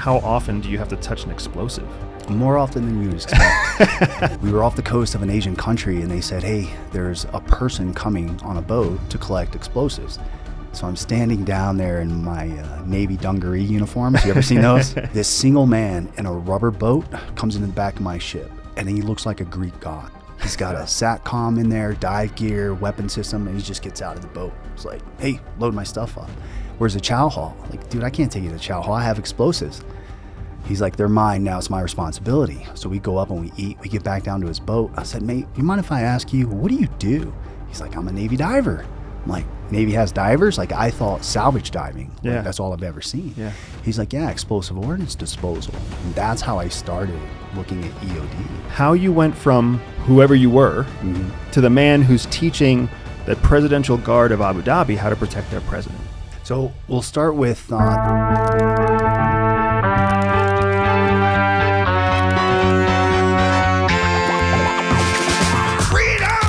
how often do you have to touch an explosive? More often than you would expect. We were off the coast of an Asian country, and they said, hey, there's a person coming on a boat to collect explosives. So I'm standing down there in my Navy dungaree uniforms. You ever seen those? This single man in a rubber boat comes into the back of my ship, and he looks like a Greek god. He's got a SATCOM in there, dive gear, weapon system, and he just gets out of the boat. It's like, hey, load my stuff up. Where's the chow hall? Like, dude, I can't take you to the chow hall. I have explosives. He's like, they're mine now. It's my responsibility. So we go up and we eat. We get back down to his boat. I said, mate, you mind if I ask you, what do you do? He's like, I'm a Navy diver. I'm like, Navy has divers? Like, I thought salvage diving. Yeah. Like, that's all I've ever seen. Yeah. He's like, yeah, explosive ordnance disposal. And that's how I started looking at EOD. How you went from whoever you were to the man who's teaching the Presidential Guard of Abu Dhabi how to protect their president. So we'll start with...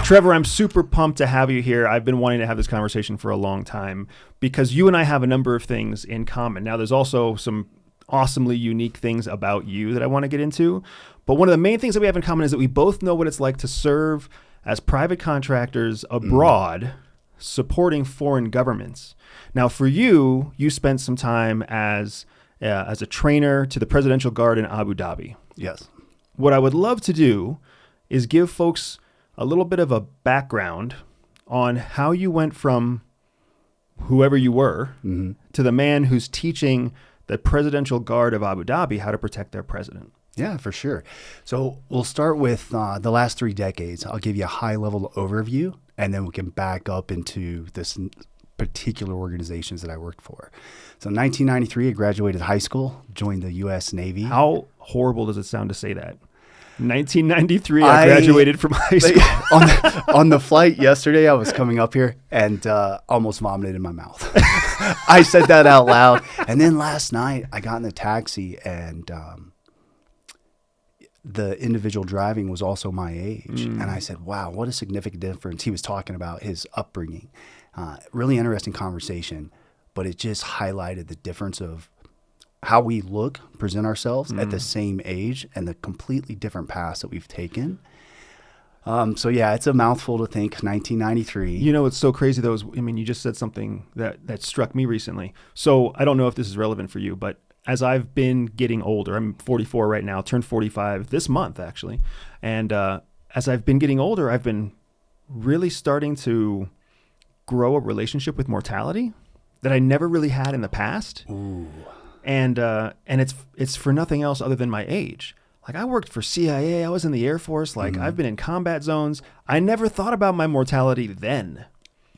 Trevor, I'm super pumped to have you here. I've been wanting to have this conversation for a long time because you and I have a number of things in common. Now, there's also some awesomely unique things about you that I want to get into. But one of the main things that we have in common is that we both know what it's like to serve as private contractors abroad, supporting foreign governments. Now, for you, you spent some time as a trainer to the Presidential Guard in Abu Dhabi. Yes. What I would love to do is give folks a little bit of a background on how you went from whoever you were to the man who's teaching the Presidential Guard of Abu Dhabi how to protect their president. Yeah, for sure. So we'll start with the last 3 decades. I'll give you a high-level overview, and then we can back up into this particular organizations that I worked for. So in 1993, I graduated high school, joined the U.S. Navy. How horrible does it sound to say that? 1993, I graduated from high school. On the flight yesterday, I was coming up here and almost vomited in my mouth. I said that out loud. And then last night, I got in the taxi, and the individual driving was also my age. And I said, wow, what a significant difference. He was talking about his upbringing. Really interesting conversation, but it just highlighted the difference of how we look, present ourselves at the same age and the completely different paths that we've taken. So yeah, it's a mouthful to think 1993. You know, it's so crazy though. You just said something that struck me recently. So I don't know if this is relevant for you, but as I've been getting older, I'm 44 right now, turned 45 this month actually. And as I've been getting older, I've been really starting to grow a relationship with mortality that I never really had in the past. Ooh. And it's for nothing else other than my age. Like, I worked for CIA, I was in the Air Force, like I've been in combat zones. I never thought about my mortality then.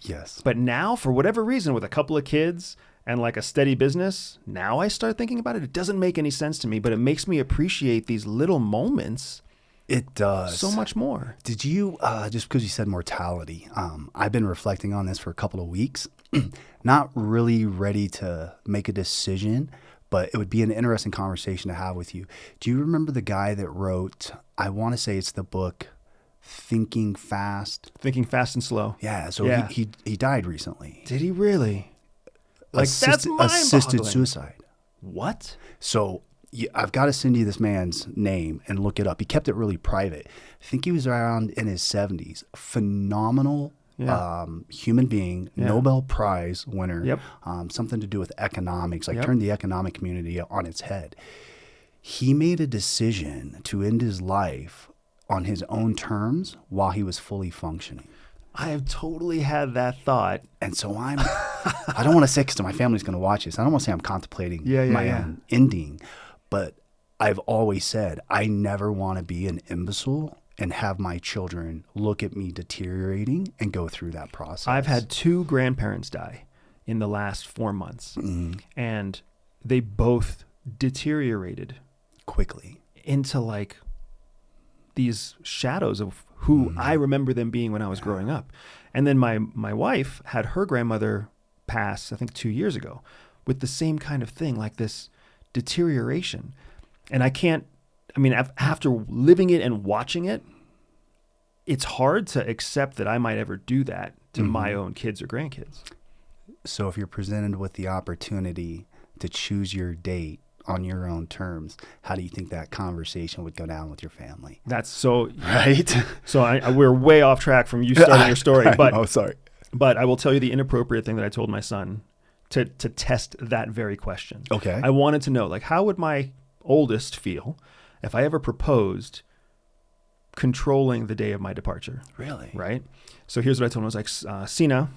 Yes. But now, for whatever reason, with a couple of kids and like a steady business, now I start thinking about it. It doesn't make any sense to me, but it makes me appreciate these little moments. It does. So much more. Did you, just because you said mortality, I've been reflecting on this for a couple of weeks, not really ready to make a decision, but it would be an interesting conversation to have with you. Do you remember the guy that wrote, I want to say it's the book, Thinking Fast? Thinking Fast and Slow. Yeah. So he died recently. Did he really? Like, that's mind-boggling. Assisted suicide. What? So I've got to send you this man's name and look it up. He kept it really private. I think he was around in his 70s. Phenomenal human being, Nobel Prize winner, something to do with economics, turned the economic community on its head. He made a decision to end his life on his own terms while he was fully functioning. I have totally had that thought. And so I don't want to say, because my family's going to watch this, I don't want to say I'm contemplating my own ending, but I've always said I never want to be an imbecile and have my children look at me deteriorating and go through that process. I've had 2 grandparents die in the last 4 months, and they both deteriorated quickly into like these shadows of who I remember them being when I was growing up. And then my wife had her grandmother pass, I think 2 years ago, with the same kind of thing, like this deterioration. And after living it and watching it, it's hard to accept that I might ever do that to my own kids or grandkids. So if you're presented with the opportunity to choose your date on your own terms, how do you think that conversation would go down with your family? That's so right. So we're way off track from you starting your story, but oh, sorry. But I will tell you the inappropriate thing that I told my son to test that very question. Okay. I wanted to know, like, how would my oldest feel if I ever proposed controlling the day of my departure? Really? Right? So here's what I told him. I was like, Sina,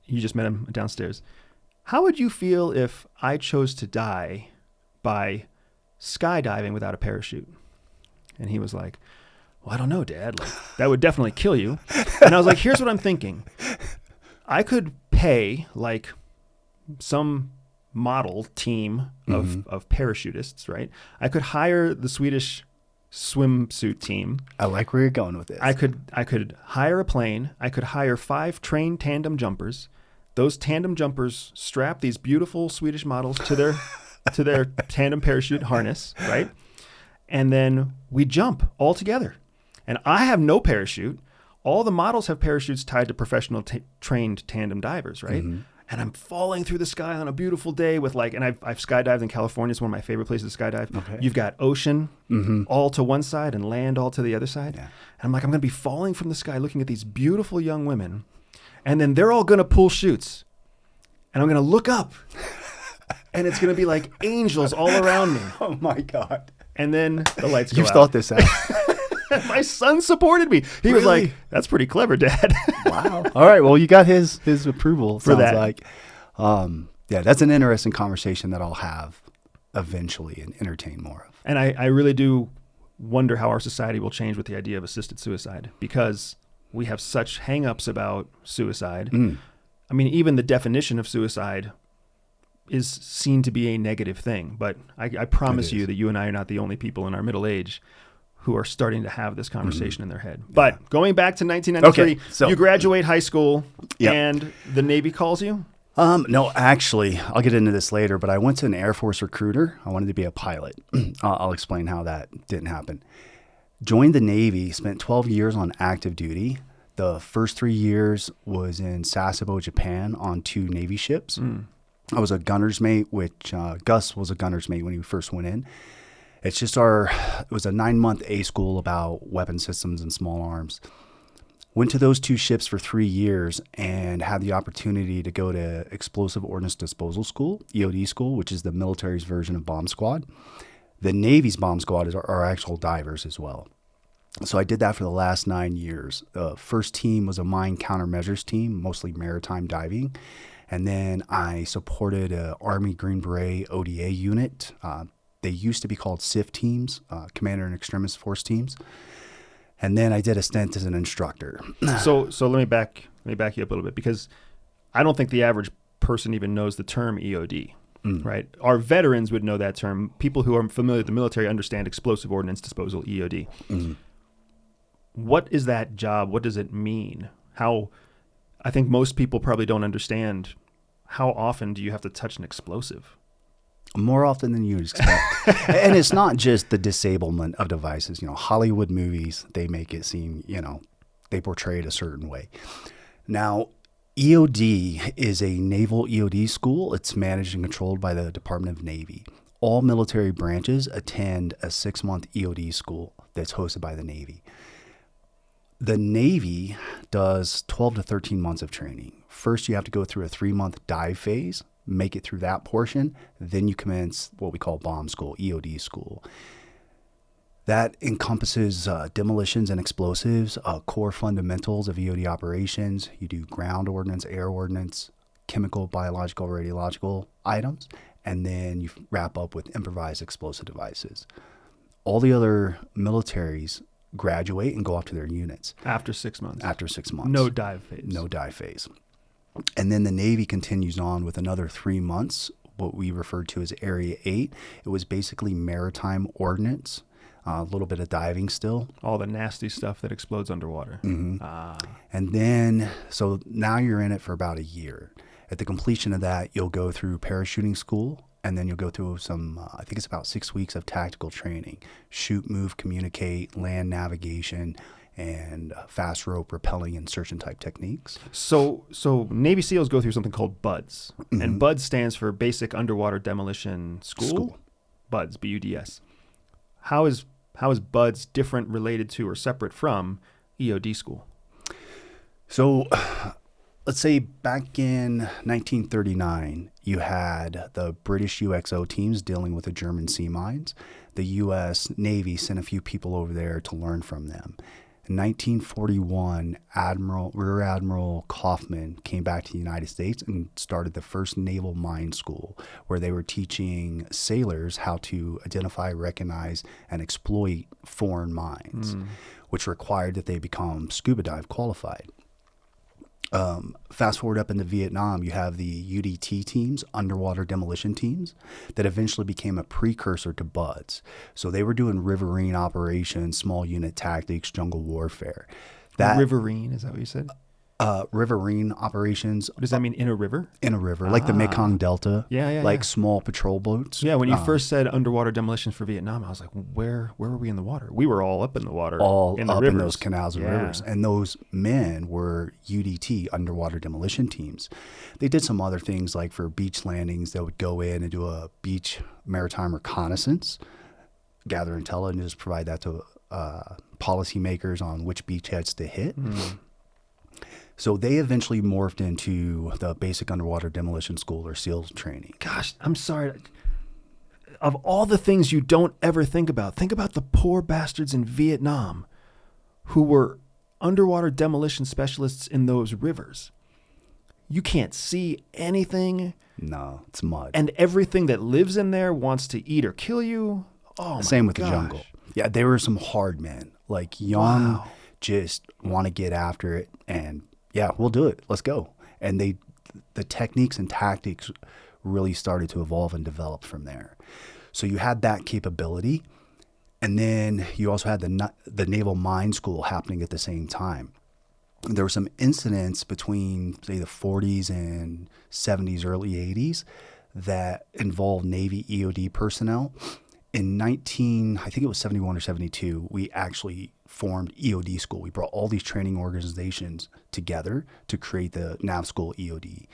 you just met him downstairs. How would you feel if I chose to die by skydiving without a parachute? And he was like, well, I don't know, Dad. Like, that would definitely kill you. And I was like, here's what I'm thinking. I could pay like some model team of parachutists, right? I could hire the Swedish swimsuit team. I like where you're going with this. I could hire a plane. I could hire 5 trained tandem jumpers. Those tandem jumpers strap these beautiful Swedish models to their tandem parachute harness, right? And then we jump all together. And I have no parachute. All the models have parachutes tied to professional trained tandem divers, right? Mm-hmm. And I'm falling through the sky on a beautiful day with and I've skydived in California. It's one of my favorite places to skydive. Okay. You've got ocean all to one side and land all to the other side. Yeah. And I'm like, I'm going to be falling from the sky looking at these beautiful young women. And then they're all going to pull chutes. And I'm going to look up. And it's going to be like angels all around me. Oh, my God. And then the lights go out. You've thought this out. My son supported me. He was like, that's pretty clever, Dad. Wow. All right. Well, you got his approval. For that. Like, yeah, that's an interesting conversation that I'll have eventually and entertain more of. And I really do wonder how our society will change with the idea of assisted suicide, because we have such hang-ups about suicide. I mean, even the definition of suicide is seen to be a negative thing. But I promise you that you and I are not the only people in our middle age who are starting to have this conversation in their head. But going back to 1993, so you graduate high school and the Navy calls you? No, actually, I'll get into this later, but I went to an Air Force recruiter. I wanted to be a pilot. I'll explain how that didn't happen. Joined the Navy, spent 12 years on active duty. The first 3 years was in Sasebo, Japan on 2 Navy ships. I was a gunner's mate, which Gus was a gunner's mate when he first went in. It's just it was a 9-month A school about weapon systems and small arms. Went to those 2 ships for 3 years and had the opportunity to go to Explosive Ordnance Disposal School, EOD school, which is the military's version of bomb squad. The Navy's bomb squad are actual divers as well. So I did that for the last 9 years. The first team was a mine countermeasures team, mostly maritime diving. And then I supported an Army Green Beret ODA unit. They used to be called SIF teams, Commander and Extremist Force teams. And then I did a stint as an instructor. So let me back you up a little bit, because I don't think the average person even knows the term EOD, right? Our veterans would know that term. People who are familiar with the military understand explosive ordnance disposal, EOD. What is that job? What does it mean? I think most people probably don't understand how often do you have to touch an explosive? More often than you'd expect. And it's not just the disablement of devices. Hollywood movies, they make it seem, they portray it a certain way. Now, EOD is a naval EOD school. It's managed and controlled by the Department of Navy. All military branches attend a 6-month EOD school that's hosted by the Navy. The Navy does 12 to 13 months of training. First, you have to go through a 3-month dive phase, make it through that portion. Then you commence what we call bomb school, EOD school. That encompasses demolitions and explosives, core fundamentals of EOD operations. You do ground ordnance, air ordnance, chemical, biological, radiological items, and then you wrap up with improvised explosive devices. All the other militaries graduate and go off to their units. After 6 months. After 6 months. No dive phase. No dive phase. And then the Navy continues on with another 3 months, what we refer to as Area 8. It was basically maritime ordnance, a little bit of diving still. All the nasty stuff that explodes underwater. And then, so now you're in it for about a year. At the completion of that, you'll go through parachuting school, and then you'll go through some, I think it's about 6 weeks of tactical training. Shoot, move, communicate, land navigation, and fast rope rappelling and search and type techniques. So Navy SEALs go through something called BUDS, and BUDS stands for Basic Underwater Demolition School. BUDS, BUDS. How is BUDS different, related to, or separate from EOD school? So let's say back in 1939, you had the British UXO teams dealing with the German sea mines. The U.S. Navy sent a few people over there to learn from them. In 1941, Rear Admiral Kaufman came back to the United States and started the first naval mine school, where they were teaching sailors how to identify, recognize, and exploit foreign mines, which required that they become scuba dive qualified. Fast forward up into Vietnam, you have the UDT teams, underwater demolition teams, that eventually became a precursor to BUDS. So they were doing riverine operations, small unit tactics, jungle warfare. Riverine, is that what you said? Riverine operations. What does that mean, in a river? In a river, like the Mekong Delta. Yeah. Small patrol boats. Yeah, when you first said underwater demolitions for Vietnam, I was like, where were we in the water? We were all up in the water. All in the up rivers. in those canals and rivers. And those men were UDT, underwater demolition teams. They did some other things, like for beach landings, they would go in and do a beach maritime reconnaissance, gather intelligence, provide that to policymakers on which beachheads to hit. So they eventually morphed into the basic underwater demolition school, or SEALs training. Gosh, I'm sorry. Of all the things you don't ever think about the poor bastards in Vietnam who were underwater demolition specialists in those rivers. You can't see anything. No, it's mud. And everything that lives in there wants to eat or kill you. Oh, Same with the jungle. Yeah, they were some hard men, like young, just want to get after it, and yeah, we'll do it. Let's go. And the techniques and tactics really started to evolve and develop from there. So you had that capability, and then you also had the Naval Mine School happening at the same time. There were some incidents between, say, the 40s and 70s, early 80s that involved Navy EOD personnel. In I think it was 71 or 72, we actually formed EOD school. We brought all these training organizations together to create the NAV school EOD.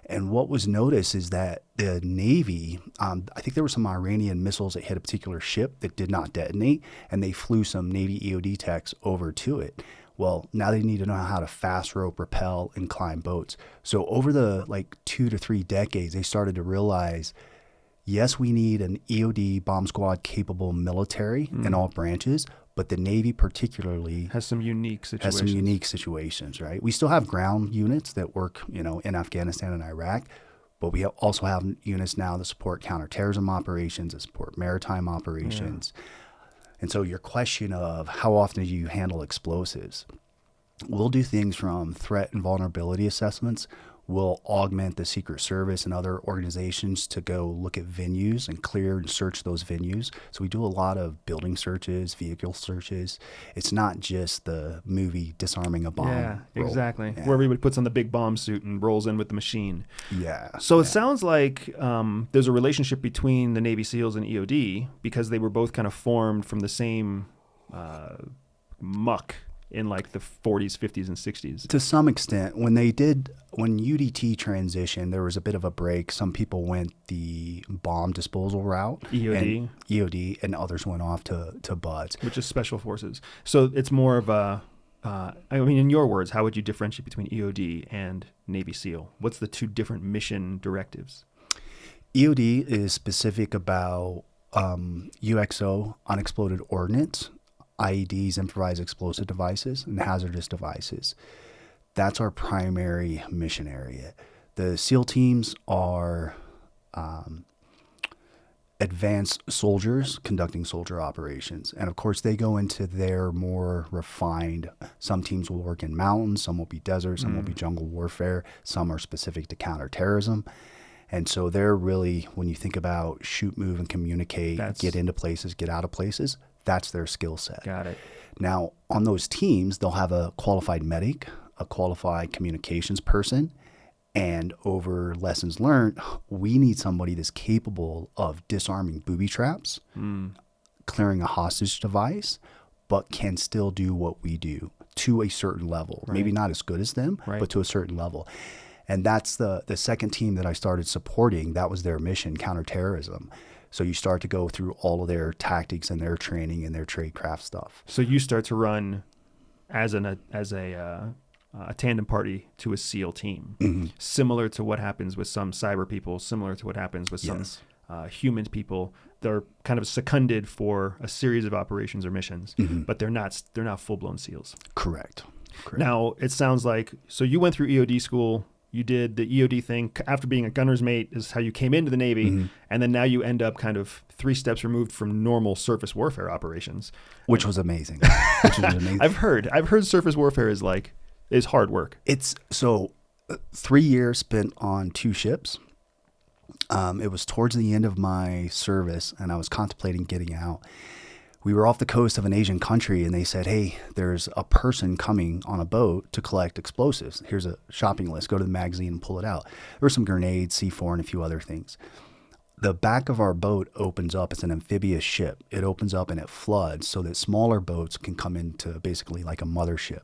And what was noticed is that the Navy, I think there were some Iranian missiles that hit a particular ship that did not detonate, and they flew some Navy EOD techs over to it. Well, now they need to know how to fast rope, rappel, and climb boats. So over the 2 to 3 decades, they started to realize, yes, we need an EOD bomb squad capable military in all branches, but the Navy particularly has some unique situations. Right? We still have ground units that work, in Afghanistan and Iraq, but we also have units now that support counterterrorism operations, that support maritime operations. Yeah. And so your question of how often do you handle explosives, we'll do things from threat and vulnerability assessments. We'll augment the Secret Service and other organizations to go look at venues and clear and search those venues. So we do a lot of building searches, vehicle searches. It's not just the movie disarming a bomb. Yeah, exactly. Yeah. Where everybody puts on the big bomb suit and rolls in with the machine. Yeah. So it sounds like there's a relationship between the Navy SEALs and EOD because they were both kind of formed from the same muck in the 40s, 50s, and 60s. To some extent, when UDT transitioned, there was a bit of a break. Some people went the bomb disposal route. EOD, and others went off to BUDS. Which is Special Forces. So it's more of a, in your words, how would you differentiate between EOD and Navy SEAL? What's the two different mission directives? EOD is specific about UXO, unexploded ordnance, IEDs, improvised explosive devices, and hazardous devices. That's our primary mission area. The SEAL teams are advanced soldiers conducting soldier operations. And of course, they go into their more refined, some teams will work in mountains, some will be desert, some will be jungle warfare, some are specific to counterterrorism. And so they're really, when you think about shoot, move, and communicate, get into places, get out of places, that's their skill set. Got it. Now, on those teams, they'll have a qualified medic, a qualified communications person, and over lessons learned, we need somebody that's capable of disarming booby traps, clearing a hostage device, but can still do what we do to a certain level. Right. Maybe not as good as them, but to a certain level. And that's the second team that I started supporting. That was their mission, counterterrorism. So you start to go through all of their tactics and their training and their tradecraft stuff. So you start to run as a tandem party to a SEAL team, similar to what happens with some cyber people, similar to what happens with some human people. They're kind of seconded for a series of operations or missions, but they're not full-blown SEALs. Correct. Now, it sounds like, so you went through EOD school, you did the EOD thing after being a gunner's mate is how you came into the Navy, and then now you end up kind of 3 steps removed from normal surface warfare operations. Which was amazing. I've heard surface warfare is hard work. It's 3 years spent on 2 ships. It was towards the end of my service, and I was contemplating getting out. We were off the coast of an Asian country, and they said, hey, there's a person coming on a boat to collect explosives. Here's a shopping list. Go to the magazine and pull it out. There were some grenades, C4, and a few other things. The back of our boat opens up. It's an amphibious ship. It opens up and it floods so that smaller boats can come into basically like a mothership.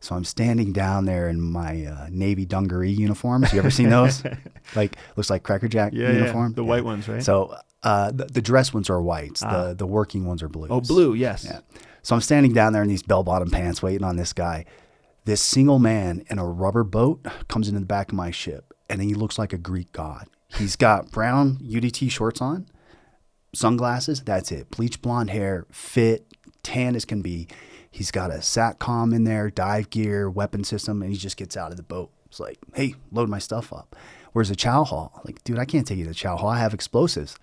So I'm standing down there in my Navy dungaree uniforms. You ever seen those? Looks like Cracker Jack uniform. The white ones, right? So the dress ones are whites. The working ones are blues. Oh, blue, yes. Yeah. So I'm standing down there in these bell-bottom pants waiting on this guy. This single man in a rubber boat comes into the back of my ship, and he looks like a Greek god. He's got brown UDT shorts on, sunglasses, that's it. Bleach blonde hair, fit, tan as can be. He's got a SATCOM in there, dive gear, weapon system, and he just gets out of the boat. It's like, hey, load my stuff up. Where's the chow hall? Like, dude, I can't take you to the chow hall. I have explosives.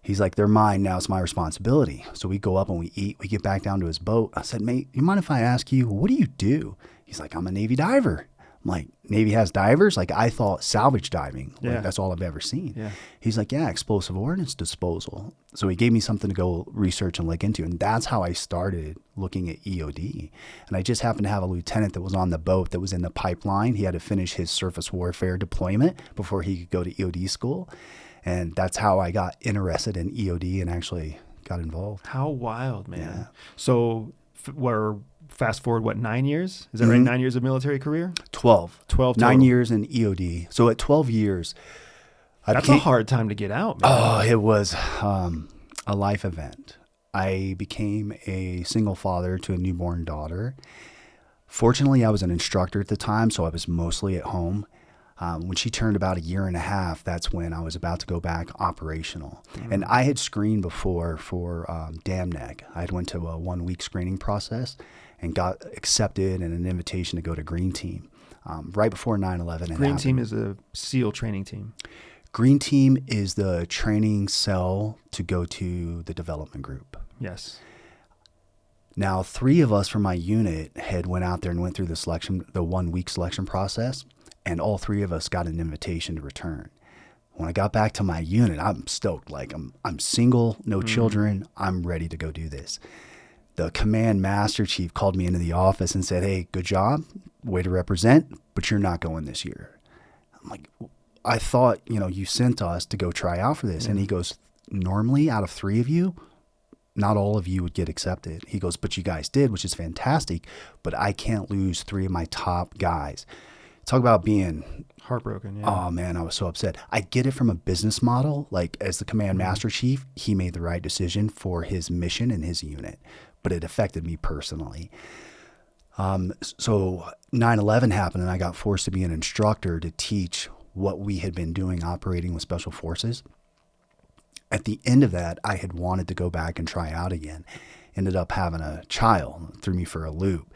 He's like, they're mine. Now it's my responsibility. So we go up and we eat. We get back down to his boat. I said, mate, you mind if I ask you, what do you do? He's like, I'm a Navy diver. I'm like, Navy has divers? Like, I thought salvage diving. Like, that's all I've ever seen. Yeah. He's like, yeah, explosive ordnance disposal. So he gave me something to go research and look into. And that's how I started looking at EOD. And I just happened to have a lieutenant that was on the boat that was in the pipeline. He had to finish his surface warfare deployment before he could go to EOD school. And that's how I got interested in EOD and actually got involved. How wild, man. Yeah. So we're fast forward, 9 years? Is that right? 9 years of military career? 12. 12 total. 9 years in EOD. So at 12 years, that's a hard time to get out, man. Oh, it was a life event. I became a single father to a newborn daughter. Fortunately, I was an instructor at the time, so I was mostly at home. When she turned about 1.5 years, that's when I was about to go back operational. And I had screened before for DAMNEG. I had went to a 1-week screening process and got accepted and an invitation to go to Green Team right before 9/11. Green Team is a SEAL training team. Green Team is the training cell to go to the development group. Yes. Now, 3 of us from my unit had went out there and went through the 1-week selection process. And all 3 of us got an invitation to return. When I got back to my unit, I'm stoked. Like, I'm single, no children. I'm ready to go do this. The command master chief called me into the office and said, hey, good job, way to represent, but you're not going this year. I'm like, I thought, you sent us to go try out for this. And he goes, normally out of 3 of you, not all of you would get accepted. He goes, but you guys did, which is fantastic, but I can't lose 3 of my top guys. Talk about being heartbroken. Yeah. Oh man, I was so upset. I get it from a business model. Like, as the command master chief, he made the right decision for his mission and his unit, but it affected me personally. So 9/11 happened, and I got forced to be an instructor to teach what we had been doing operating with special forces. At the end of that, I had wanted to go back and try out again. Ended up having a child, threw me for a loop.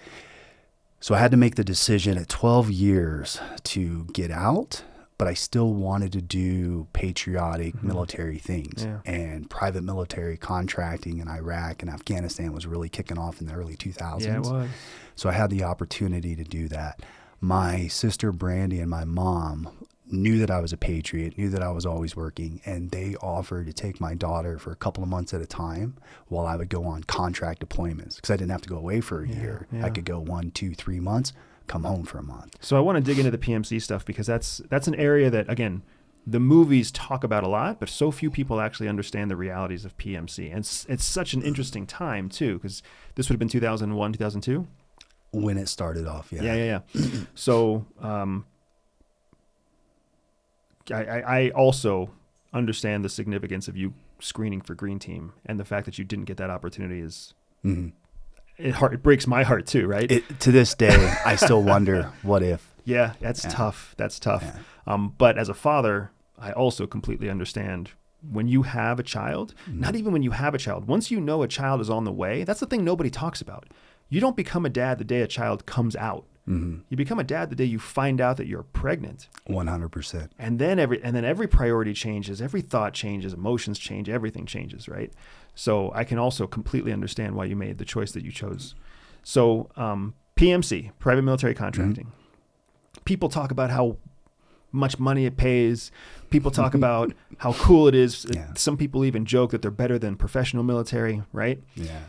So I had to make the decision at 12 years to get out, but I still wanted to do patriotic military things. Yeah. And private military contracting in Iraq and Afghanistan was really kicking off in the early 2000s. Yeah, it was. So I had the opportunity to do that. My sister Brandy and my mom knew that I was a patriot, knew that I was always working, and they offered to take my daughter for a couple of months at a time while I would go on contract deployments, because I didn't have to go away for a year. Yeah. I could go 1, 2, 3 months, come home for a month. So I want to dig into the PMC stuff, because that's an area that, again, the movies talk about a lot, but so few people actually understand the realities of PMC. And it's such an interesting time, too, because this would have been 2001, 2002? When it started off, yeah. Yeah. So I also understand the significance of you screening for Green Team, and the fact that you didn't get that opportunity is Mm-hmm. it breaks my heart too, right? To this day, I still wonder, what if? Yeah, that's tough. That's tough. Yeah. But as a father, I also completely understand when you have a child, not even when you have a child, once you know a child is on the way, that's the thing nobody talks about. You don't become a dad the day a child comes out. Mm-hmm. You become a dad the day you find out that you're pregnant. 100%. And then every priority changes, every thought changes, emotions change, everything changes, right? So I can also completely understand why you made the choice that you chose. So PMC, private military contracting. Mm-hmm. People talk about how much money it pays. People talk about how cool it is. Yeah. Some people even joke that they're better than professional military, right? Yeah.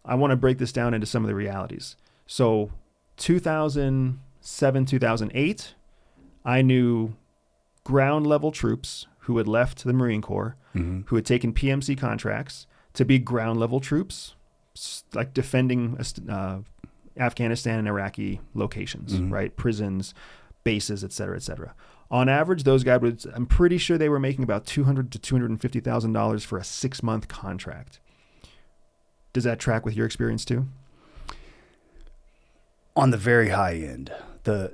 I want to break this down into some of the realities. So 2007, 2008, I knew ground level troops who had left the Marine Corps, who had taken PMC contracts to be ground level troops, like defending Afghanistan and Iraqi locations, right? Prisons, bases, et cetera, et cetera. On average, those guys I'm pretty sure they were making about $200,000 to $250,000 for a 6-month contract. Does that track with your experience too? On the very high end, the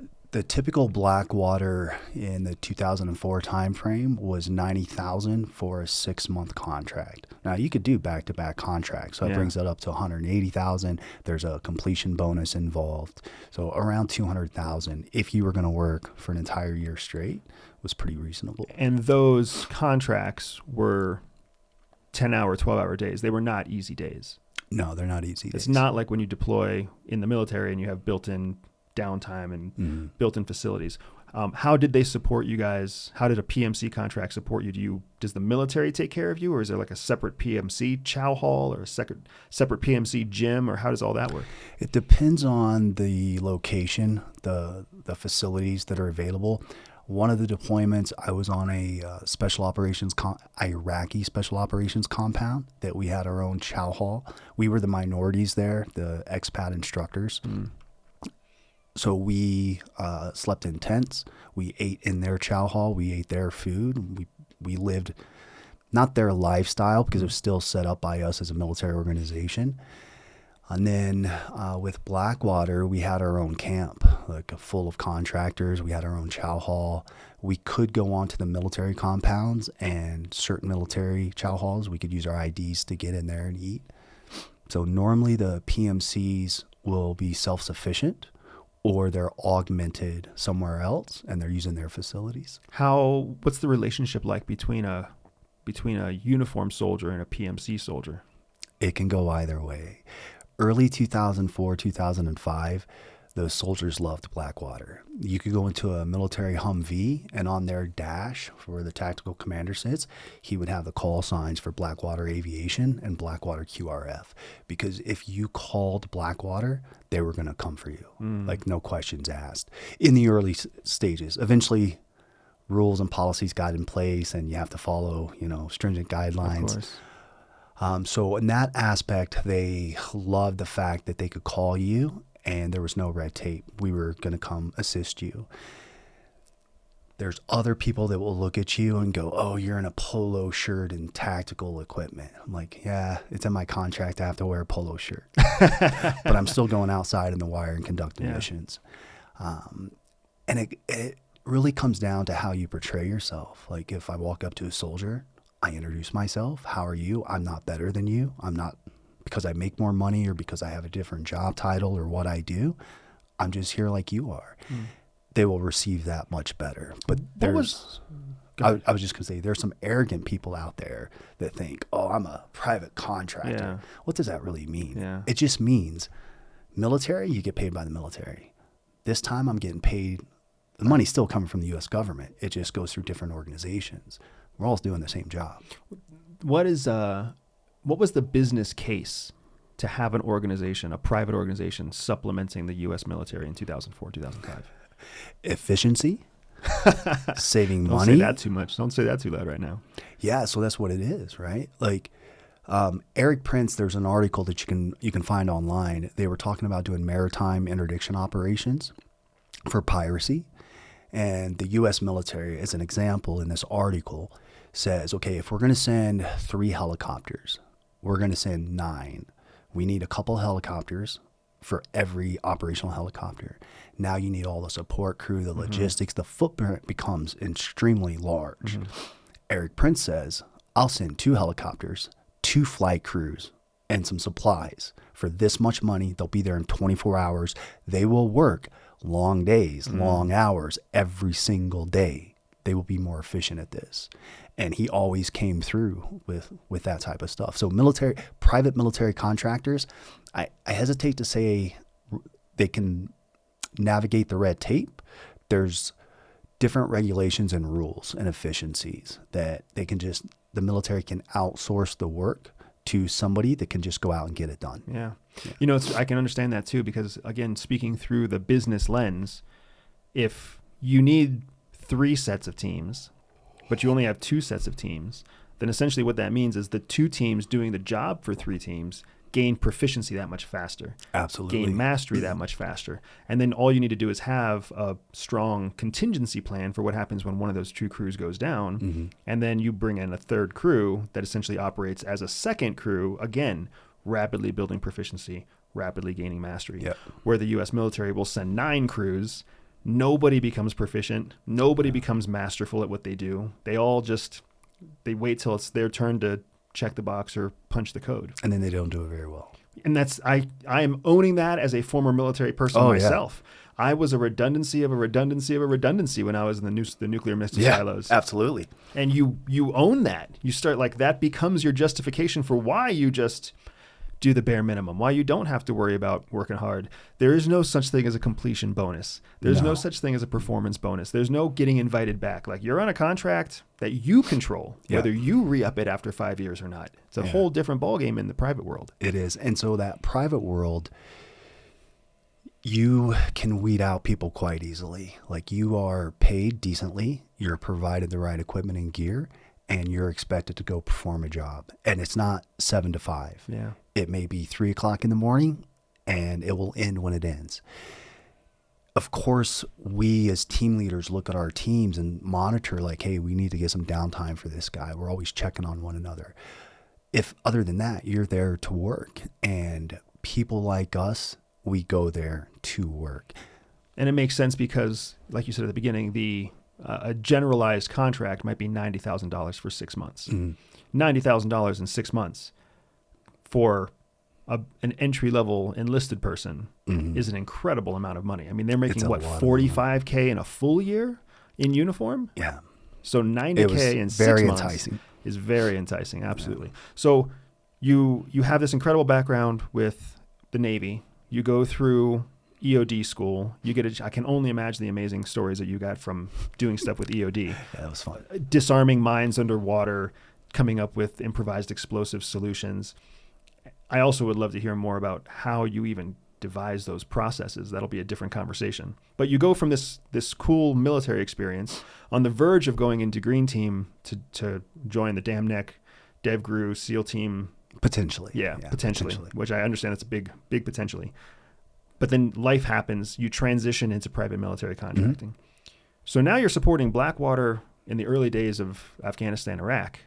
typical Blackwater in the 2004 timeframe was $90,000 for a 6-month contract. Now you could do back-to-back contracts, so it brings that up to $180,000. There's a completion bonus involved, so around $200,000 if you were going to work for an entire year straight was pretty reasonable. And those contracts were 10-hour, 12-hour days. They were not easy days. No, they're not easy. It's not like when you deploy in the military and you have built-in downtime and built-in facilities. How did they support you guys? How did a PMC contract support you? Does the military take care of you, or is there like a separate PMC chow hall or a separate PMC gym, or how does all that work? It depends on the location, the facilities that are available. One of the deployments, I was on a Iraqi special operations compound that we had our own chow hall. We were the minorities there, the expat instructors. So we slept in tents. We ate in their chow hall. We ate their food. We lived not their lifestyle because it was still set up by us as a military organization. And then with Blackwater, we had our own camp, like full of contractors. We had our own chow hall. We could go on to the military compounds and certain military chow halls. We could use our IDs to get in there and eat. So normally the PMCs will be self-sufficient, or they're augmented somewhere else and they're using their facilities. What's the relationship like between a uniformed soldier and a PMC soldier? It can go either way. Early 2004, 2005, those soldiers loved Blackwater. You could go into a military Humvee, and on their dash where the tactical commander sits, he would have the call signs for Blackwater Aviation and Blackwater QRF. Because if you called Blackwater, they were going to come for you, like no questions asked. In the early stages, eventually rules and policies got in place, and you have to follow, stringent guidelines. Of course. So in that aspect, they loved the fact that they could call you and there was no red tape. We were going to come assist you. There's other people that will look at you and go, oh, you're in a polo shirt and tactical equipment. I'm like, yeah, it's in my contract. I have to wear a polo shirt. But I'm still going outside in the wire and conducting missions. And it really comes down to how you portray yourself. Like if I walk up to a soldier, I introduce myself. How are you? I'm not better than you. I'm not because I make more money or because I have a different job title or what I do. I'm just here like you are. They will receive that much better. But I was just going to say, there's some arrogant people out there that think, oh, I'm a private contractor. Yeah. What does that really mean? Yeah. It just means military, you get paid by the military. This time I'm getting paid. The money's still coming from the U.S. government. It just goes through different organizations. We're all doing the same job. What was the business case to have an organization, a private organization, supplementing the U.S. military in 2004, 2005? Efficiency, saving money. Don't say that too much. Don't say that too loud right now. Yeah, so that's what it is, right? Like Eric Prince, there's an article that you can find online. They were talking about doing maritime interdiction operations for piracy. And the U.S. military, as an example in this article, says, okay, if we're going to send 3 helicopters, we're going to send 9. We need a couple helicopters for every operational helicopter. Now you need all the support crew, the logistics, the footprint becomes extremely large. Eric Prince says, I'll send 2 helicopters, 2 flight crews, and some supplies for this much money. They'll be there in 24 hours. They will work long days, long hours every single day. They will be more efficient at this. And he always came through with that type of stuff. So private military contractors, I hesitate to say they can navigate the red tape. There's different regulations and rules and efficiencies that the military can outsource the work to somebody that can just go out and get it done. Yeah. You know, I can understand that too, because again, speaking through the business lens, if you need 3 sets of teams, but you only have 2 sets of teams, then essentially what that means is the 2 teams doing the job for 3 teams gain proficiency that much faster. Absolutely. Gain mastery that much faster. And then all you need to do is have a strong contingency plan for what happens when one of those 2 crews goes down. And then you bring in a 3rd crew that essentially operates as a 2nd crew, again, rapidly building proficiency, rapidly gaining mastery. Yep. Where the U.S. military will send 9 crews, nobody becomes proficient, nobody becomes masterful at what they do. They all they wait till it's their turn to check the box or punch the code. And then they don't do it very well. And I am owning that as a former military person myself. Yeah. I was a redundancy of a redundancy of a redundancy when I was in the nuclear missile silos. Absolutely. And you own that. You start that becomes your justification for why you just do the bare minimum, why you don't have to worry about working hard. There is no such thing as a completion bonus. There's no such thing as a performance bonus. There's no getting invited back. You're on a contract that you control, whether you re-up it after 5 years or not. It's a whole different ballgame in the private world. It is. And so that private world, you can weed out people quite easily. You are paid decently, you're provided the right equipment and gear, and you're expected to go perform a job. And it's not 7 to 5. Yeah. It may be 3 o'clock in the morning, and it will end when it ends. Of course, we as team leaders look at our teams and monitor hey, we need to get some downtime for this guy. We're always checking on one another. If other than that, you're there to work, and people like us, we go there to work. And it makes sense because, like you said at the beginning, a generalized contract might be $90,000 for 6 months. $90,000 in 6 months for an entry-level enlisted person is an incredible amount of money. I mean, they're making $45K in a full year in uniform? Yeah. So $90K in 6 months is very enticing. Absolutely. Yeah. So you have this incredible background with the Navy. You go through EOD school. I can only imagine the amazing stories that you got from doing stuff with EOD. Yeah, that was fun. Disarming mines underwater, coming up with improvised explosive solutions. I also would love to hear more about how you even devise those processes. That'll be a different conversation. But you go from this cool military experience on the verge of going into Green Team to join the Dam Neck, DevGru, SEAL Team. Potentially. Yeah, potentially. Which I understand it's a big potentially. But then life happens. You transition into private military contracting. So now you're supporting Blackwater in the early days of Afghanistan, Iraq.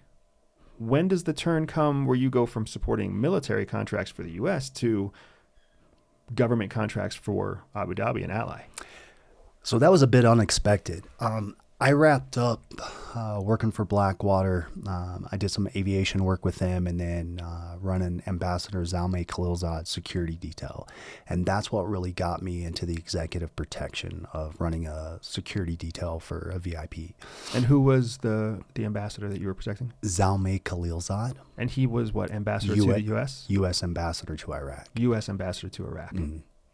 When does the turn come where you go from supporting military contracts for the U.S. to government contracts for Abu Dhabi and Ally? So that was a bit unexpected. I wrapped up working for Blackwater. I did some aviation work with them and then running Ambassador Zalmay Khalilzad's security detail. And that's what really got me into the executive protection of running a security detail for a VIP. And who was the ambassador that you were protecting? Zalmay Khalilzad. And he was what, ambassador to the U.S.? U.S. ambassador to Iraq. U.S. ambassador to Iraq.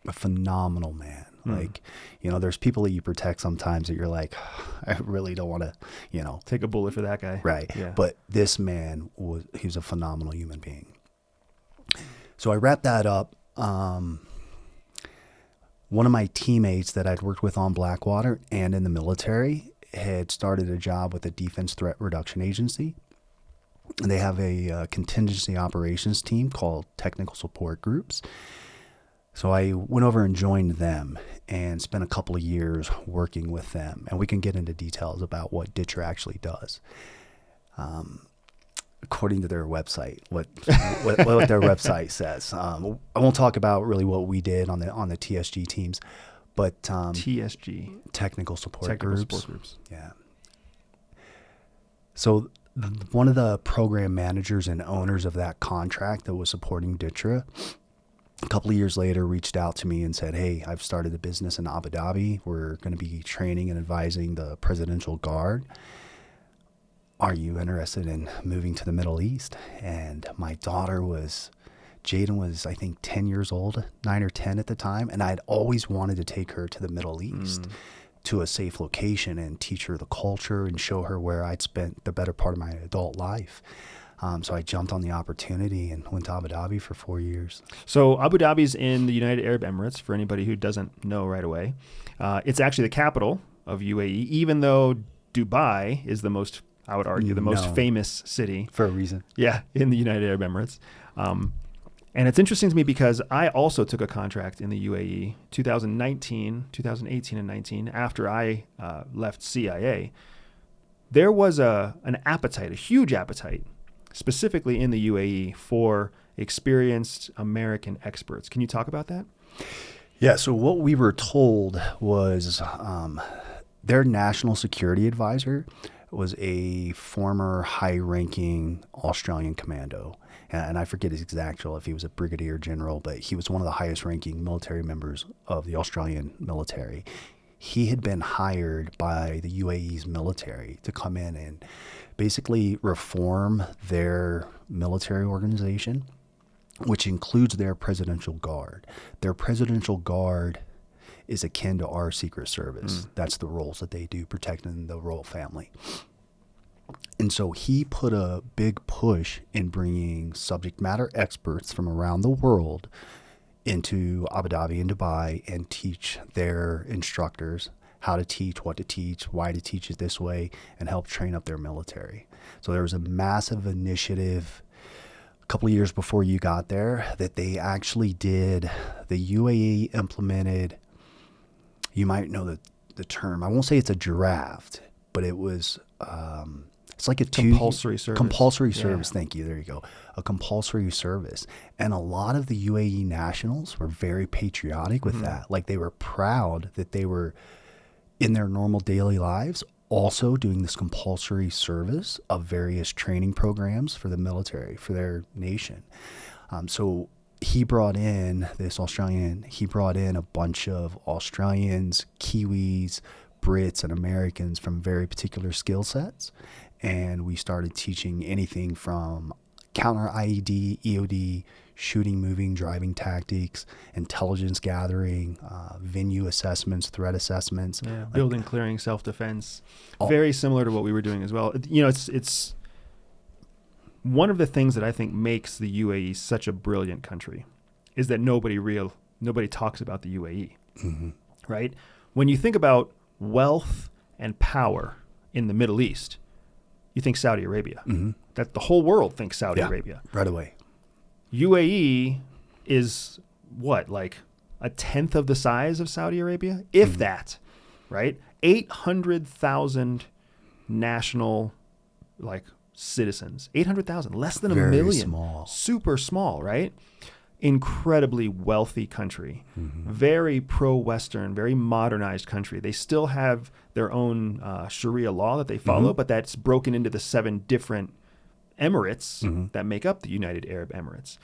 A phenomenal man. There's people that you protect sometimes that you're like, I really don't want to, take a bullet for that guy. Right. Yeah. But this man he was a phenomenal human being. So I wrapped that up. One of my teammates that I'd worked with on Blackwater and in the military had started a job with a Defense Threat Reduction Agency. And they have a contingency operations team called Technical Support Groups. So I went over and joined them and spent a couple of years working with them. And we can get into details about what Ditcher actually does. according to their website, what their website says. I won't talk about really what we did on the TSG teams, but TSG, technical support groups. Yeah. So one of the program managers and owners of that contract that was supporting DTRA, a couple of years later, reached out to me and said, "Hey, I've started a business in Abu Dhabi. We're going to be training and advising the Presidential Guard. Are you interested in moving to the Middle East?" And my daughter Jaden was, I think, 10 years old, 9 or 10 at the time. And I'd always wanted to take her to the Middle East, to a safe location, and teach her the culture and show her where I'd spent the better part of my adult life. So I jumped on the opportunity and went to Abu Dhabi for 4 years. So Abu Dhabi's in the United Arab Emirates, for anybody who doesn't know right away. It's actually the capital of UAE, even though Dubai is the most, I would argue, the most famous city. For a reason. Yeah, in the United Arab Emirates. And it's interesting to me because I also took a contract in the UAE 2018 and 19 after I left CIA. There was an appetite, a huge appetite, specifically in the UAE for experienced American experts. Can you talk about that? Yeah, so what we were told was their national security advisor was a former high-ranking Australian commando. And I forget his exact role, if he was a brigadier general, but he was one of the highest-ranking military members of the Australian military. He had been hired by the UAE's military to come in and basically reform their military organization, which includes their Presidential Guard. Their Presidential Guard is akin to our Secret Service. That's the roles that they do, protecting the royal family. And so he put a big push in bringing subject matter experts from around the world into Abu Dhabi and Dubai and teach their instructors how to teach, what to teach, why to teach it this way, and help train up their military. So there was a massive initiative a couple of years before you got there that they actually did. The UAE implemented, you might know the term, I won't say it's a draft, but it was it's like a compulsory service. Compulsory service. Thank you. There you go. A compulsory service. And a lot of the UAE nationals were very patriotic with that. Like, they were proud that they were in their normal daily lives also doing this compulsory service of various training programs for the military, for their nation. So he brought in a bunch of Australians, Kiwis, Brits, and Americans from very particular skill sets. And we started teaching anything from counter IED, EOD, shooting, moving, driving tactics, intelligence gathering, venue assessments, threat assessments. Yeah, building, clearing, self-defense. Very similar to what we were doing as well. You know, it's one of the things that I think makes the UAE such a brilliant country is that nobody talks about the UAE, right? When you think about wealth and power in the Middle East, you think Saudi Arabia. That the whole world thinks Saudi Arabia. Right away. UAE is what, like a tenth of the size of Saudi Arabia? If that, right? 800,000 national, citizens. 800,000, less than Very a million. Small. Super small, right? Incredibly wealthy country. Very pro-Western, very modernized country. They still have their own Sharia law that they follow, but that's broken into the 7 different emirates that make up the United Arab Emirates.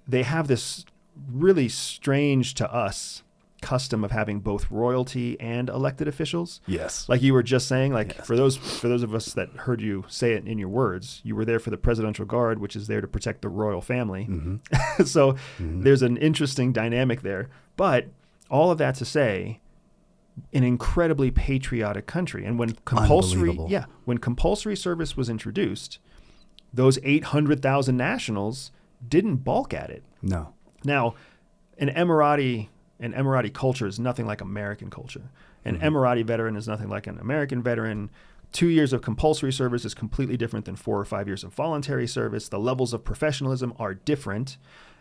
They have this really strange to us custom of having both royalty and elected officials. Yes. Like you were just saying, for those of us that heard you say it in your words, you were there for the Presidential Guard, which is there to protect the royal family. So there's an interesting dynamic there. But all of that to say, an incredibly patriotic country. And when compulsory service was introduced, those 800,000 nationals didn't balk at it. No. Now, an Emirati culture is nothing like American culture. An Emirati veteran is nothing like an American veteran. 2 years of compulsory service is completely different than 4 or 5 years of voluntary service. The levels of professionalism are different.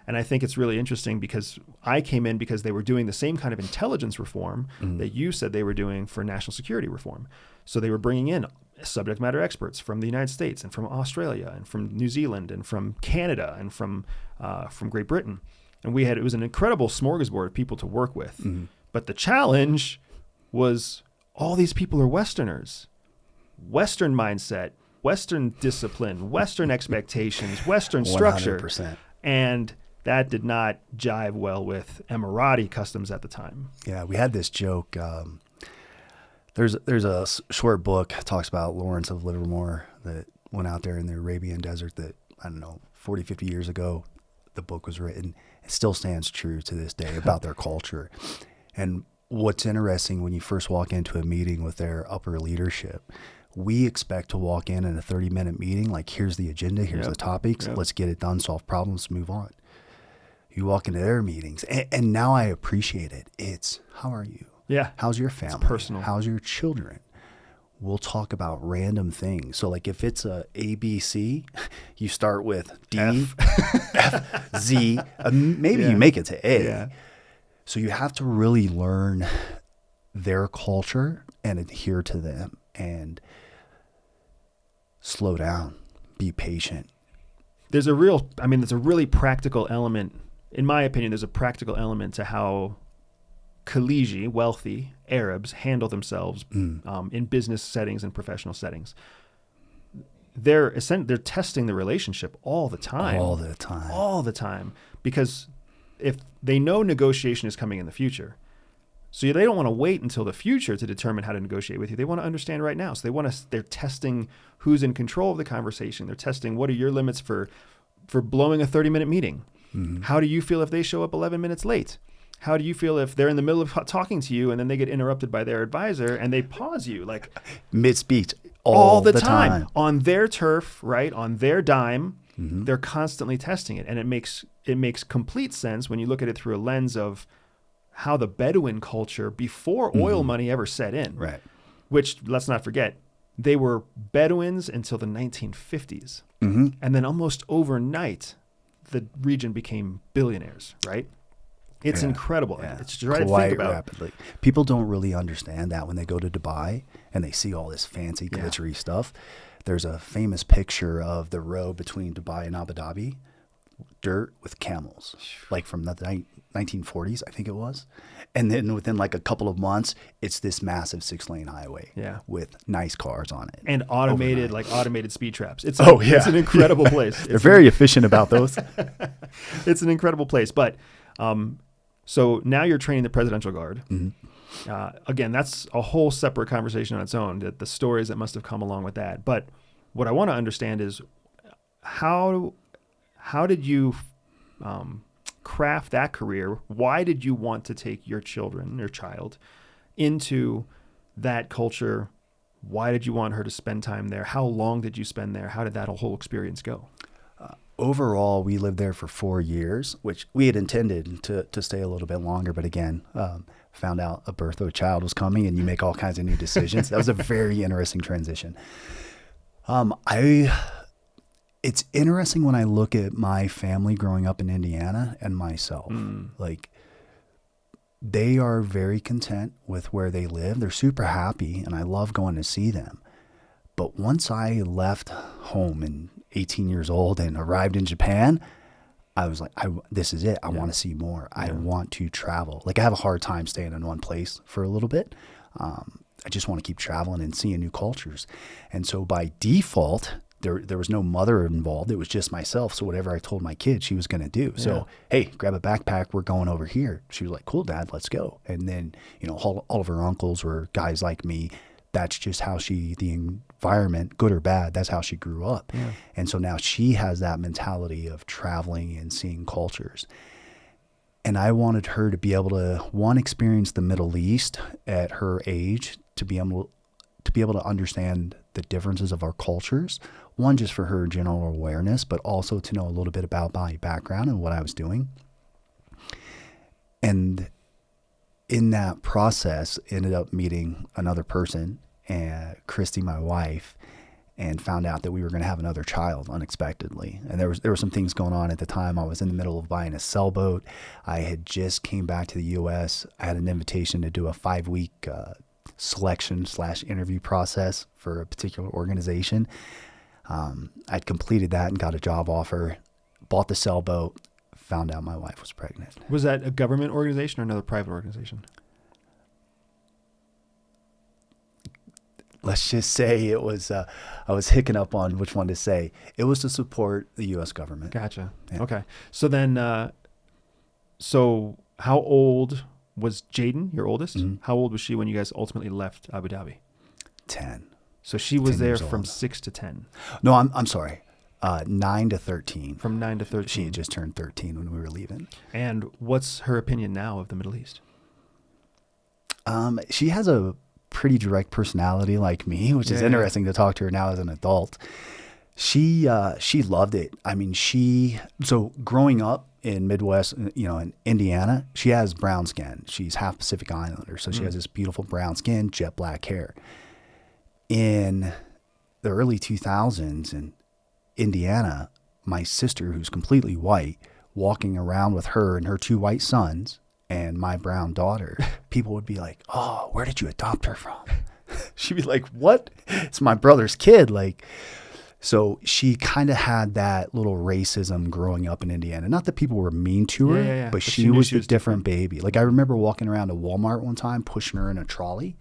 And I think it's really interesting because I came in because they were doing the same kind of intelligence reform that you said they were doing for national security reform. So they were bringing in subject matter experts from the United States and from Australia and from New Zealand and from Canada and from Great Britain. And it was an incredible smorgasbord of people to work with. Mm-hmm. But the challenge was all these people are Westerners. Western mindset, Western discipline, Western expectations, Western structure. 100%. And that did not jive well with Emirati customs at the time. Yeah, we had this joke. There's a short book that talks about Lawrence of Livermore that went out there in the Arabian desert that, 40, 50 years ago, the book was written. It still stands true to this day about their culture. And what's interesting when you first walk into a meeting with their upper leadership, we expect to walk in a 30-minute meeting, like here's the agenda, here's the topics, let's get it done, solve problems, move on. You walk into their meetings, and now I appreciate it. It's, how are you? Yeah. How's your family? It's personal. How's your children? We'll talk about random things. So like if it's a ABC, you start with D, F, Z, maybe you make it to A. Yeah. So you have to really learn their culture and adhere to them and slow down, be patient. There's a really practical element. In my opinion, there's a practical element to how Khaliji, wealthy Arabs handle themselves in business settings and professional settings. They're testing the relationship all the time, because if they know negotiation is coming in the future, so they don't want to wait until the future to determine how to negotiate with you. They want to understand right now. So they're testing who's in control of the conversation. They're testing what are your limits for blowing a 30-minute meeting. Mm-hmm. How do you feel if they show up 11 minutes late? How do you feel if they're in the middle of talking to you and then they get interrupted by their advisor and they pause you like mid-speech all the time on their turf, right? On their dime. Mm-hmm. They're constantly testing it. And it makes complete sense when you look at it through a lens of how the Bedouin culture before oil money ever set in. Right. Which, let's not forget, they were Bedouins until the 1950s. Mm-hmm. And then almost overnight, the region became billionaires, right? It's incredible. Yeah. It's just right to quite think about. Rapidly. People don't really understand that when they go to Dubai and they see all this fancy, glittery stuff. There's a famous picture of the road between Dubai and Abu Dhabi, dirt with camels, like from the 1940s, I think it was. And then within like a couple of months, it's this massive 6-lane highway with nice cars on it. And automated speed traps. It's an incredible place. They're very efficient about those. It's an incredible place. But so now you're training the Presidential Guard. Mm-hmm. Again, that's a whole separate conversation on its own, the stories that must have come along with that. But what I want to understand is how did you craft that career? Why did you want to take your child into that culture? Why did you want her to spend time there? How long did you spend there? How did that whole experience go? Overall, we lived there for 4 years, which we had intended to stay a little bit longer. But again, found out a birth of a child was coming and you make all kinds of new decisions. That was a very interesting transition. It's interesting when I look at my family growing up in Indiana and myself, like they are very content with where they live. They're super happy and I love going to see them. But once I left home and 18 years old and arrived in Japan, I was like, this is it. I want to see more. I want to travel. Like I have a hard time staying in one place for a little bit. I just want to keep traveling and seeing new cultures. And so by default, there was no mother involved. It was just myself. So whatever I told my kid, she was going to do. Yeah. So, hey, grab a backpack. We're going over here. She was like, cool, Dad, let's go. And then, all of her uncles were guys like me. That's just how the environment, good or bad, that's how she grew up. Yeah. And so now she has that mentality of traveling and seeing cultures. And I wanted her to be able to, experience the Middle East at her age, to be able to understand the differences of our cultures. One, just for her general awareness, but also to know a little bit about my background and what I was doing. And in that process, ended up meeting another person, Christy, my wife, and found out that we were going to have another child unexpectedly. And there were some things going on at the time. I was in the middle of buying a sailboat. I had just came back to the U.S. I had an invitation to do a 5-week selection/interview process for a particular organization. I'd completed that and got a job offer, bought the sailboat, found out my wife was pregnant. Was that a government organization or another private organization? Let's just say it was, I was hicking up on which one to say. It was to support the U.S. government. Gotcha. Yeah. Okay. So then, so how old was Jaden, your oldest? Mm-hmm. How old was she when you guys ultimately left Abu Dhabi? 10. So she was 10 there years from old. 6 to 10. No, I'm sorry. 9 to 13. From 9 to 13. She had just turned 13 when we were leaving. And what's her opinion now of the Middle East? She has a pretty direct personality like me, which is interesting to talk to her now as an adult. She loved it. I mean, so growing up in Midwest, in Indiana, she has brown skin. She's half Pacific Islander. So she has this beautiful brown skin, jet black hair. In the early 2000s in Indiana, my sister, who's completely white, walking around with her and her 2 white sons and my brown daughter, people would be like, "Oh, where did you adopt her from?" She'd be like, "What? It's my brother's kid." So she kind of had that little racism growing up in Indiana. Not that people were mean to her, but she was the different baby. I remember walking around to Walmart one time, pushing her in a trolley,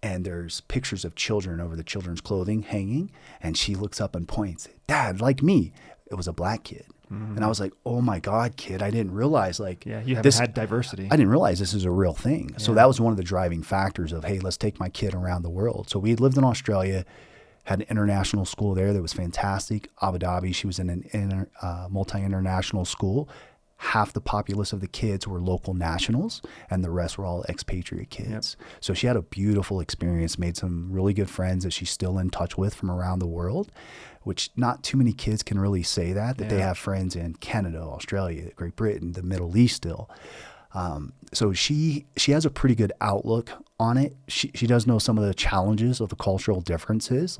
and there's pictures of children over the children's clothing hanging, and she looks up and points, "Dad, like me." It was a black kid. Mm-hmm. And I was like, "Oh my God, kid, I didn't realize you haven't had diversity. I didn't realize this is a real thing." Yeah. So that was one of the driving factors of, hey, let's take my kid around the world. So we had lived in Australia, had an international school there that was fantastic. Abu Dhabi, she was in an multi-international school. Half the populace of the kids were local nationals, and the rest were all expatriate kids. Yep. So she had a beautiful experience, made some really good friends that she's still in touch with from around the world, which not too many kids can really say that they have friends in Canada, Australia, Great Britain, the Middle East still. So she has a pretty good outlook on it. She does know some of the challenges of the cultural differences.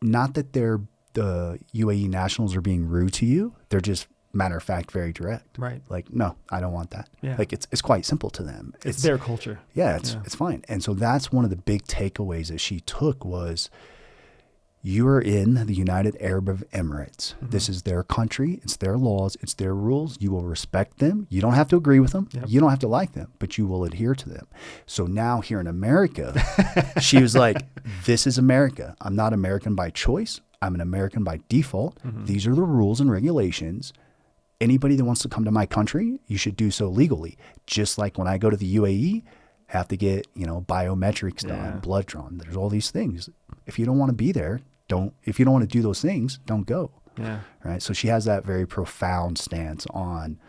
Not that the UAE nationals are being rude to you. They're just, matter of fact, very direct. Right. No, I don't want that. Yeah. It's quite simple to them. It's their culture. Yeah, it's fine. And so that's one of the big takeaways that she took was, you are in the United Arab Emirates. Mm-hmm. This is their country. It's their laws. It's their rules. You will respect them. You don't have to agree with them. Yep. You don't have to like them, but you will adhere to them. So now here in America, she was like, "This is America. I'm not American by choice. I'm an American by default. Mm-hmm. These are the rules and regulations. Anybody that wants to come to my country, you should do so legally. Just like when I go to the UAE, have to get, biometrics done, blood drawn. There's all these things. If you don't want to be there, if you don't want to do those things, don't go." Yeah. Right. So she has that very profound stance on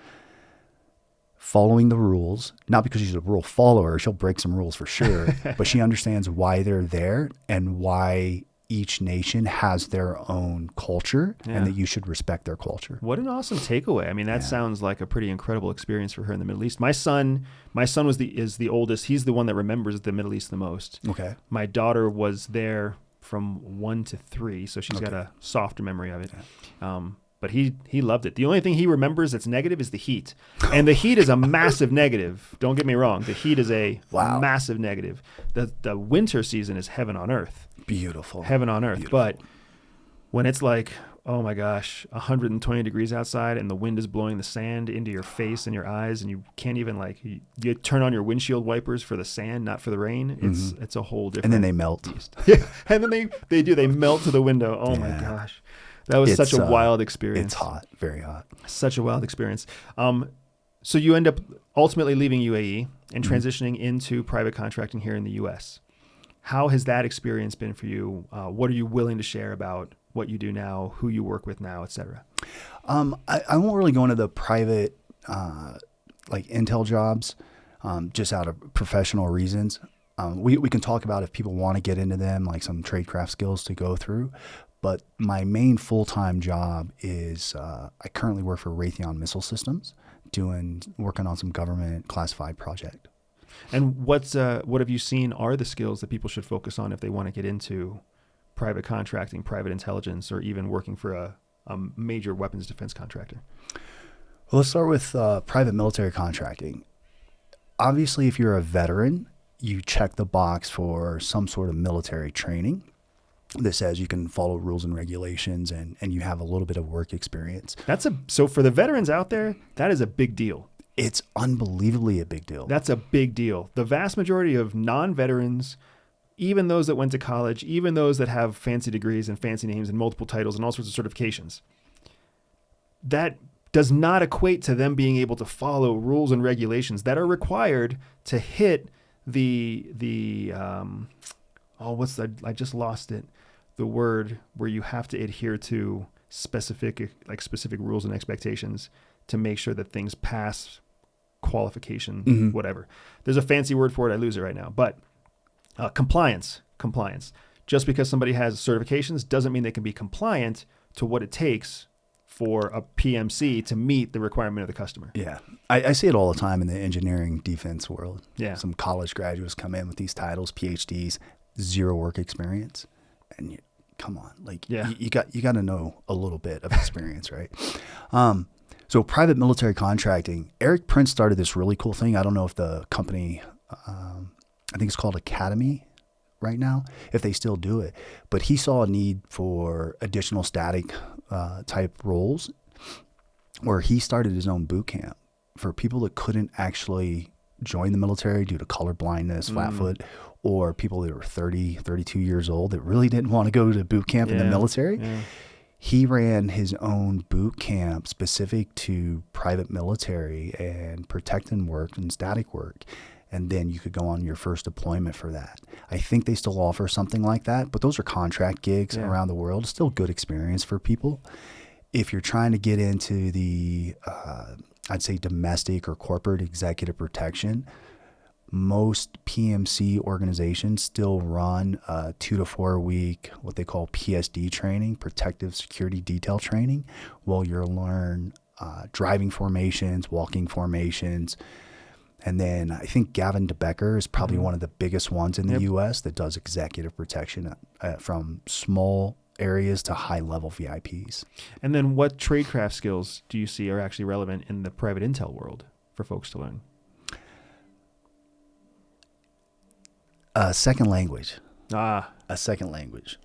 following the rules, not because she's a rule follower. She'll break some rules for sure, but she understands why they're there and why each nation has their own culture and that you should respect their culture. What an awesome takeaway. I mean, that sounds like a pretty incredible experience for her in the Middle East. My son is the oldest. He's the one that remembers the Middle East the most. Okay. My daughter was there from 1 to 3, so she's got a softer memory of it. But he loved it. The only thing he remembers that's negative is the heat. And the heat is a massive negative. Don't get me wrong. The heat is a massive negative. The winter season is heaven on earth. Beautiful. Heaven on earth. Beautiful. But when it's like, oh my gosh, 120 degrees outside and the wind is blowing the sand into your face and your eyes and you can't even you turn on your windshield wipers for the sand, not for the rain. It's a whole different. And then they melt. Yeah. And then they melt to the window. Oh my gosh. That was such a wild experience. It's hot, very hot. Such a wild experience. So you end up ultimately leaving UAE and transitioning into private contracting here in the U.S. How has that experience been for you? What are you willing to share about what you do now, who you work with now, et cetera? I won't really go into the private intel jobs just out of professional reasons. We can talk about if people want to get into them, like some tradecraft skills to go through. But my main full-time job is I currently work for Raytheon Missile Systems, working on some government classified project. And what have you seen are the skills that people should focus on if they want to get into private contracting, private intelligence, or even working for a major weapons defense contractor? Well, let's start with private military contracting. Obviously, if you're a veteran, you check the box for some sort of military training that says you can follow rules and regulations and you have a little bit of work experience. So for the veterans out there, that is a big deal. It's unbelievably a big deal. That's a big deal. The vast majority of non-veterans, even those that went to college, even those that have fancy degrees and fancy names and multiple titles and all sorts of certifications, that does not equate to them being able to follow rules and regulations that are required to hit I just lost it. The word where you have to adhere to specific rules and expectations to make sure that things pass qualification, whatever. There's a fancy word for it. I lose it right now, but compliance. Just because somebody has certifications doesn't mean they can be compliant to what it takes for a PMC to meet the requirement of the customer. Yeah. I see it all the time in the engineering defense world. Yeah. Some college graduates come in with these titles, PhDs, zero work experience. And come on, you got to know a little bit of experience, right? So private military contracting, Eric Prince started this really cool thing. I don't know if the company, I think it's called Academy right now, if they still do it, but he saw a need for additional static type roles where he started his own boot camp for people that couldn't actually join the military due to color blindness, flatfoot, or people that were 30, 32 years old that really didn't want to go to boot camp in the military. Yeah. He ran his own boot camp specific to private military and protecting work and static work. And then you could go on your first deployment for that. I think they still offer something like that, but those are contract gigs around the world. Still good experience for people. If you're trying to get into the, I'd say domestic or corporate executive protection, most PMC organizations still run a 2 to 4 week, what they call PSD training, protective security detail training, while you'll learn driving formations, walking formations. And then I think Gavin DeBecker is probably one of the biggest ones in the U.S. that does executive protection from small areas to high-level VIPs. And then what tradecraft skills do you see are actually relevant in the private intel world for folks to learn? A second language. A second language.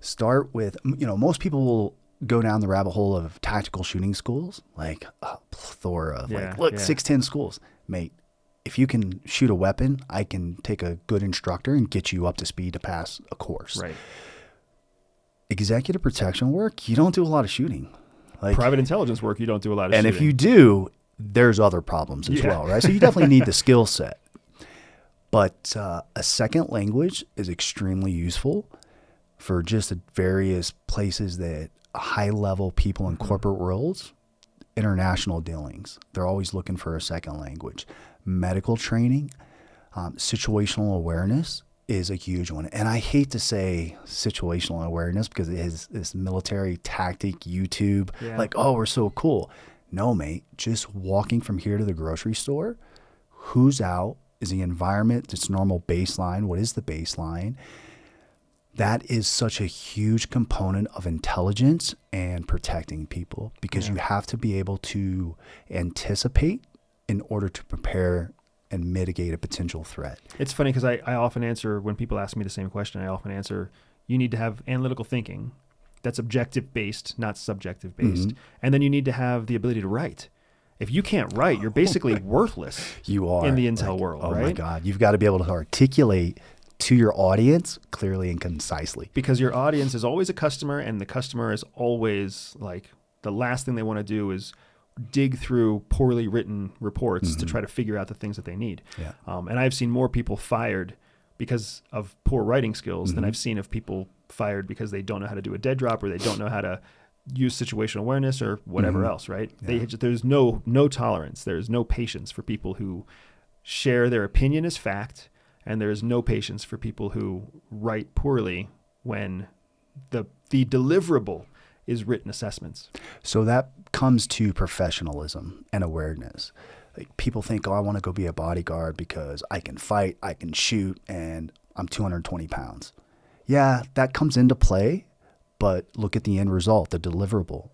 Start with, most people will go down the rabbit hole of tactical shooting schools, like a plethora of 610 schools. Mate, if you can shoot a weapon, I can take a good instructor and get you up to speed to pass a course. Right. Executive protection work, you don't do a lot of shooting. Private intelligence work, you don't do a lot of shooting. And if you do, there's other problems as well, right? So you definitely need the skill set. But a second language is extremely useful for just various places that high-level people in corporate worlds, international dealings, they're always looking for a second language. Medical training, situational awareness is a huge one. And I hate to say situational awareness because it is this military tactic YouTube, we're so cool. No, mate, just walking from here to the grocery store, who's out? Is the environment its normal baseline? What is the baseline? That is such a huge component of intelligence and protecting people because you have to be able to anticipate in order to prepare and mitigate a potential threat. It's funny because I often answer, when people ask me the same question, I often answer, you need to have analytical thinking that's objective-based, not subjective-based. And then you need to have the ability to write. If you can't write, you're basically worthless. You are in the intel world, right? Oh my God. You've got to be able to articulate to your audience clearly and concisely. Because your audience is always a customer, and the customer is always the last thing they want to do is dig through poorly written reports to try to figure out the things that they need. Yeah. And I've seen more people fired because of poor writing skills than I've seen of people fired because they don't know how to do a dead drop or they don't know how to use situational awareness or whatever else, right? Yeah. There's no tolerance. There's no patience for people who share their opinion as fact, and there's no patience for people who write poorly when the deliverable is written assessments. So that comes to professionalism and awareness. People think, I want to go be a bodyguard because I can fight, I can shoot, and I'm 220 pounds. Yeah, that comes into play. But look at the end result, the deliverable.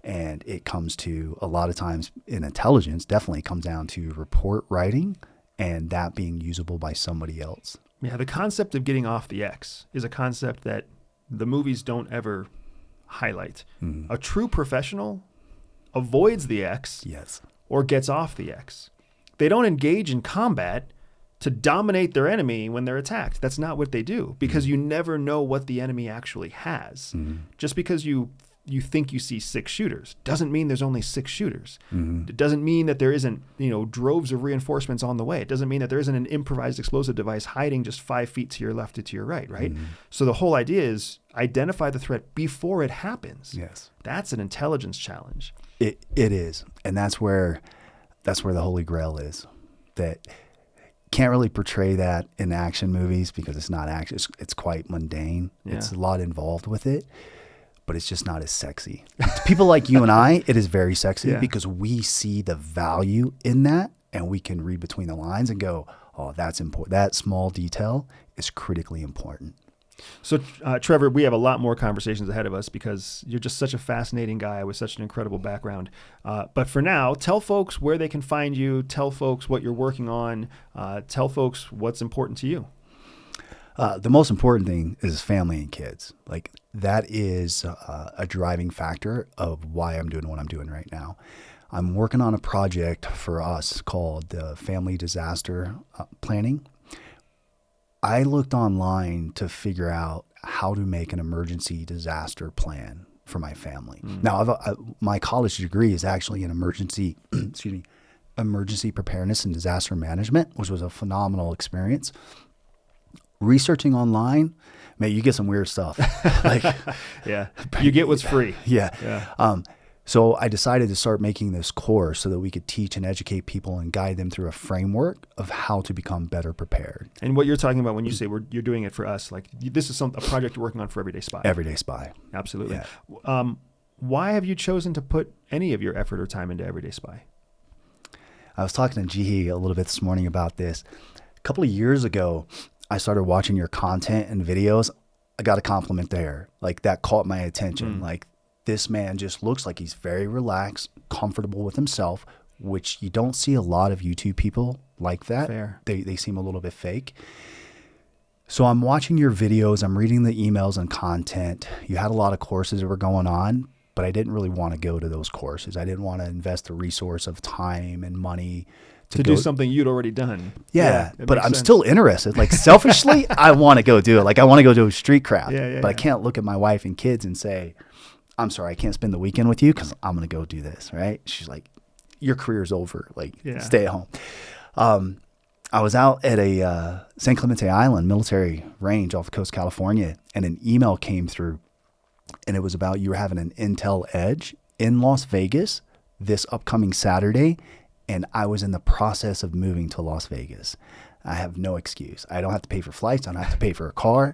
And it comes to, a lot of times in intelligence, definitely comes down to report writing and that being usable by somebody else. Yeah, the concept of getting off the X is a concept that the movies don't ever highlight. A true professional avoids the X Yes. or gets off the X. They don't engage in combat to dominate their enemy when they're attacked. That's not what they do, because you never know what the enemy actually has. Just because you think you see 6 shooters doesn't mean there's only 6 shooters. It doesn't mean that there isn't, droves of reinforcements on the way. It doesn't mean that there isn't an improvised explosive device hiding just 5 feet to your left or to your right, right? So the whole idea is identify the threat before it happens. Yes. That's an intelligence challenge. It is. And that's where the Holy Grail is. That can't really portray that in action movies because it's not action. It's quite mundane. Yeah. It's a lot involved with it, but it's just not as sexy. To people like you and I, it is very sexy because we see the value in that, and we can read between the lines and go, oh, that's important. That small detail is critically important. So, Trevor, we have a lot more conversations ahead of us because you're just such a fascinating guy with such an incredible background. But for now, tell folks where they can find you. Tell folks what you're working on. Tell folks what's important to you. The most important thing is family and kids. Like, that is a driving factor of why I'm doing what I'm doing right now. I'm working on a project for us called Family Disaster Planning. I looked online to figure out how to make an emergency disaster plan for my family. Now, my college degree is actually in emergency preparedness and disaster management, which was a phenomenal experience. Researching online, man, you get some weird stuff. Like, you get what's free. So I decided to start making this course so that we could teach and educate people and guide them through a framework of how to become better prepared. And what you're talking about when you say you're doing it for us, like this is a project you're working on for EverydaySpy. EverydaySpy. Absolutely. Yeah. Why have you chosen to put any of your effort or time into EverydaySpy? I was talking to Jihi a little bit this morning about this. A couple of years ago, I started watching your content and videos. I got a compliment there. Like, that caught my attention. Like, this man just looks like he's very relaxed, comfortable with himself, which you don't see a lot of YouTube people like that. Fair. They seem a little bit fake. So I'm watching your videos. I'm reading the emails and content. You had a lot of courses that were going on, but I didn't really want to go to those courses. I didn't want to invest the resource of time and money to do something you'd already done. Yeah, but I'm still interested. Like, selfishly, I want to go do it. Like, I want to go do streetcraft, but I can't look at my wife and kids and say, I'm sorry, I can't spend the weekend with you because I'm going to go do this, right? She's like, your career's over. Like, stay at home. I was out at a San Clemente Island military range off the coast of California, and an email came through, and it was about you were having an Intel Edge in Las Vegas this upcoming Saturday, and I was in the process of moving to Las Vegas. I have no excuse. I don't have to pay for flights. I don't have to pay for a car.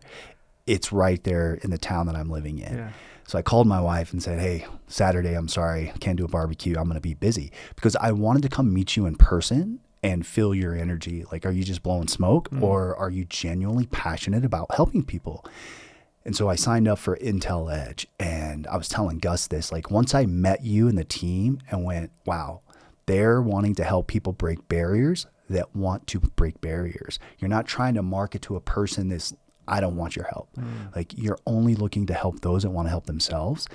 It's right there in the town that I'm living in. Yeah. So I called my wife and said, hey, Saturday, I'm sorry, I can't do a barbecue. I'm going to be busy, because I wanted to come meet you in person and feel your energy. Like, are you just blowing smoke or are you genuinely passionate about helping people? And so I signed up for Intel Edge, and I was telling Gus this, like, once I met you and the team and went, wow, they're wanting to help people break barriers that want to break barriers. You're not trying to market to a person this, I don't want your help. Like, you're only looking to help those that want to help themselves.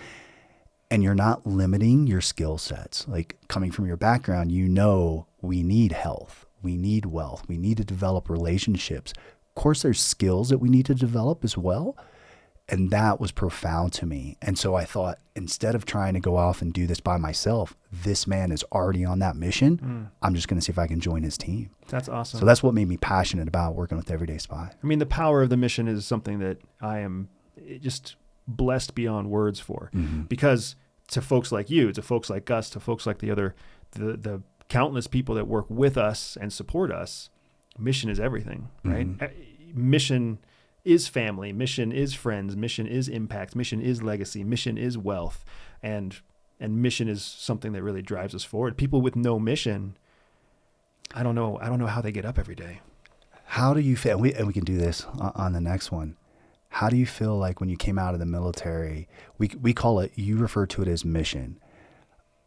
And you're not limiting your skill sets. Like, coming from your background, you know, we need health, we need wealth, we need to develop relationships. Of course, there's skills that we need to develop as well. And that was profound to me. And so I thought, instead of trying to go off and do this by myself, this man is already on that mission. I'm just going to see if I can join his team. That's awesome. So that's what made me passionate about working with EverydaySpy. I mean, the power of the mission is something that I am just blessed beyond words for, because to folks like you, to folks like Gus, to folks like the countless people that work with us and support us, mission is everything, right? Mission is family, mission is friends, mission is impact, mission is legacy, mission is wealth, and mission is something that really drives us forward. People with no mission, I don't know how they get up every day. How do you feel? And we can do this on the next one. How do you feel like when you came out of the military? We call it, you refer to it as mission.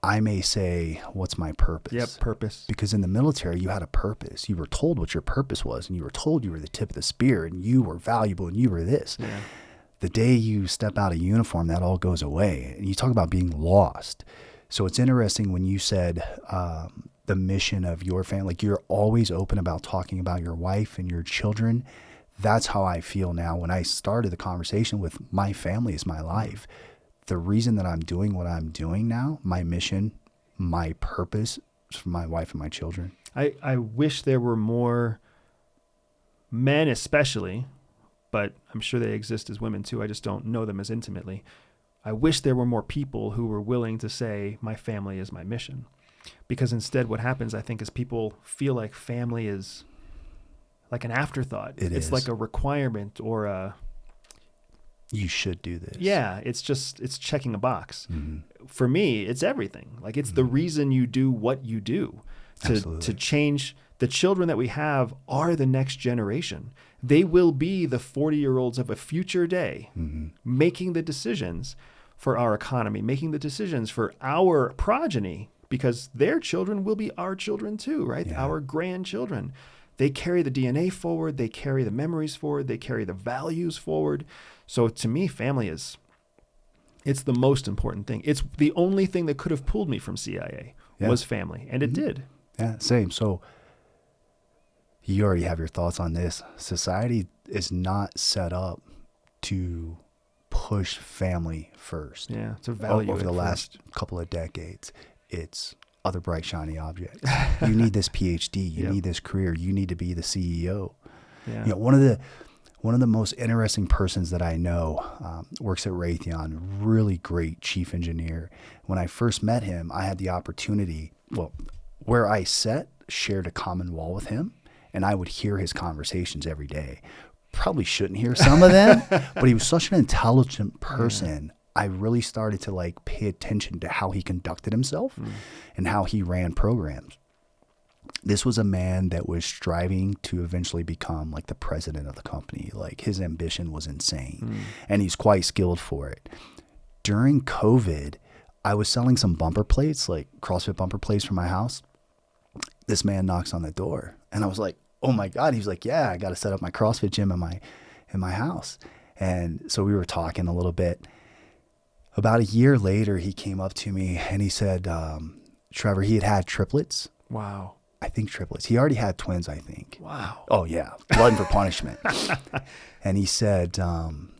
I may say, what's my purpose? Yep, purpose. Because in the military, you had a purpose. You were told what your purpose was, and you were told you were the tip of the spear, and you were valuable, and you were this. Yeah. The day you step out of uniform, that all goes away. And you talk about being lost. So it's interesting when you said the mission of your family, like you're always open about talking about your wife and your children. That's how I feel now. When I started the conversation with my family is my life. The reason that I'm doing what I'm doing now, my mission, my purpose is for my wife and my children. I wish there were more men especially, but I'm sure they exist as women too. I just don't know them as intimately. I wish there were more people who were willing to say, my family is my mission. Because instead what happens, I think, is people feel like family is like an afterthought. It's like a requirement or a... You should do this. Yeah, it's checking a box. Mm-hmm. For me, it's everything. Like it's the reason you do what you do to change. The children that we have are the next generation. They will be the 40-year-olds of a future day, making the decisions for our economy, making the decisions for our progeny, because their children will be our children too, right? Yeah. Our grandchildren. They carry the DNA forward. They carry the memories forward. They carry the values forward. So to me, family it's the most important thing. It's the only thing that could have pulled me from CIA was family. And it did. Yeah, same. So you already have your thoughts on this. Society is not set up to push family first. Yeah, to value over the last couple of decades. It's other bright, shiny objects. You need this PhD. You need this career. You need to be the CEO. Yeah. You know, one of the most interesting persons that I know works at Raytheon, really great chief engineer. When I first met him, I had the opportunity, where I shared a common wall with him, and I would hear his conversations every day. Probably shouldn't hear some of them, but he was such an intelligent person. Yeah. I really started to pay attention to how he conducted himself and how he ran programs. This was a man that was striving to eventually become the president of the company. His ambition was insane, and he's quite skilled for it. During COVID, I was selling some bumper plates, CrossFit bumper plates for my house. This man knocks on the door, and I was like, oh my God. He was like, yeah, I got to set up my CrossFit gym in my house. And so we were talking a little bit. About a year later, he came up to me and he said, Trevor, he had triplets. Wow. I think triplets. He already had twins, I think. Wow. Oh, yeah. Blood for punishment. And he said,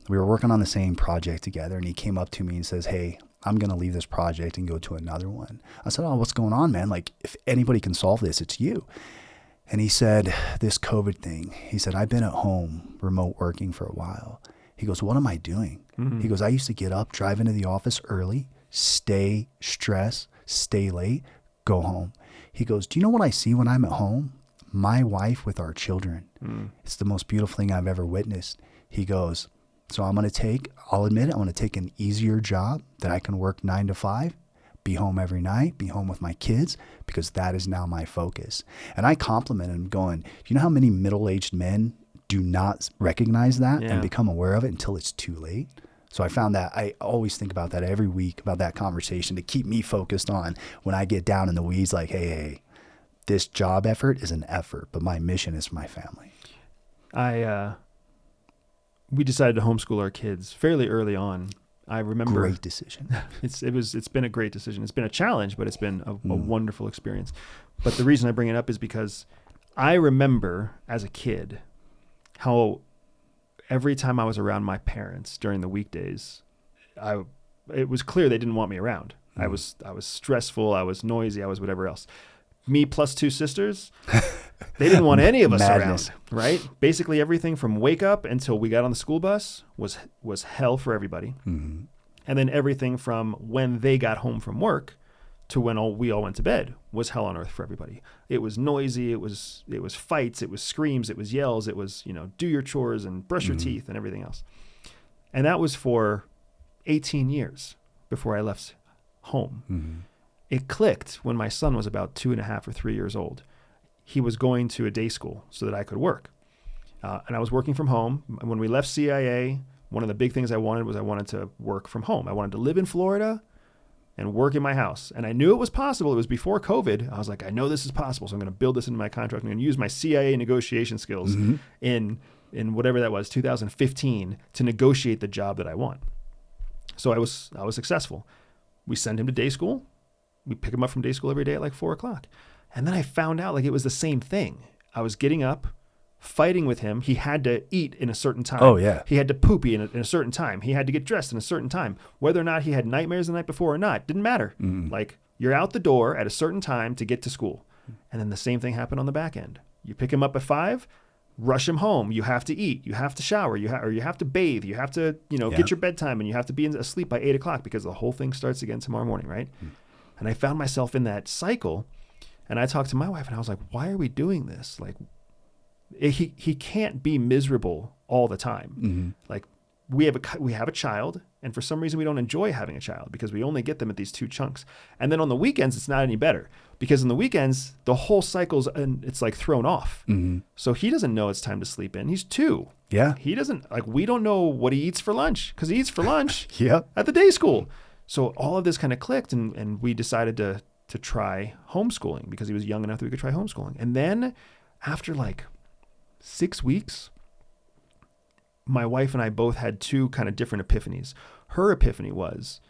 we were working on the same project together, and he came up to me and says, hey, I'm going to leave this project and go to another one. I said, oh, what's going on, man? If anybody can solve this, it's you. And he said, this COVID thing. He said, I've been at home remote working for a while. He goes, what am I doing? Mm-hmm. He goes, I used to get up, drive into the office early, stay stressed, stay late, go home. He goes, do you know what I see when I'm at home? My wife with our children. It's the most beautiful thing I've ever witnessed. He goes, so I'll admit it, I'm going to take an easier job that I can work 9 to 5, be home every night, be home with my kids, because that is now my focus. And I complimented him going, do you know how many middle-aged men do not recognize that and become aware of it until it's too late? So I found that I always think about that every week, about that conversation, to keep me focused on when I get down in the weeds, hey, this job effort is an effort, but my mission is my family. We decided to homeschool our kids fairly early on. I remember. Great decision. It's been a great decision. It's been a challenge, but it's been a wonderful experience. But the reason I bring it up is because I remember as a kid how every time I was around my parents during the weekdays, it was clear they didn't want me around. I was stressful. I was noisy. I was whatever else. Me plus 2 sisters, they didn't want any of us around, right? Basically everything from wake up until we got on the school bus was hell for everybody. Mm-hmm. And then everything from when they got home from work to when we all went to bed was hell on earth for everybody. It was noisy. It was fights. It was screams. It was yells. It was, do your chores and brush your teeth and everything else. And that was for 18 years before I left home. Mm-hmm. It clicked when my son was about 2.5 or 3 years old. He was going to a day school so that I could work. And I was working from home. When we left CIA, one of the big things I wanted to work from home. I wanted to live in Florida, and work in my house. And I knew it was possible. It was before COVID. I was like, I know this is possible. So I'm going to build this into my contract. I'm going to use my CIA negotiation skills in whatever that was, 2015, to negotiate the job that I want. So I was successful. We send him to day school. We pick him up from day school every day at like 4:00. And then I found out like it was the same thing. I was getting up, fighting with him. He had to eat in a certain time. Oh, yeah. He had to poopy in a certain time. He had to get dressed in a certain time. Whether or not he had nightmares the night before or not, didn't matter. Like, you're out the door at a certain time to get to school. And then the same thing happened on the back end. You pick him up at 5, rush him home. You have to eat. You have to shower. You have to bathe. You have to, get your bedtime, and you have to be asleep by 8:00 because the whole thing starts again tomorrow morning, right? And I found myself in that cycle. And I talked to my wife, and I was like, why are we doing this? Like, he can't be miserable all the time. Like, we have a child, and for some reason we don't enjoy having a child because we only get them at these 2 chunks. And then on the weekends, it's not any better because on the weekends, the whole cycle's, and it's like thrown off. So he doesn't know it's time to sleep in. He's 2. Yeah. He doesn't, like, we don't know what he eats for lunch because he eats for lunch Yep. at the day school. So all of this kind of clicked, and we decided to try homeschooling because he was young enough that we could try homeschooling. And then after like 6 weeks, my wife and I both had 2 kind of different epiphanies. Her epiphany was,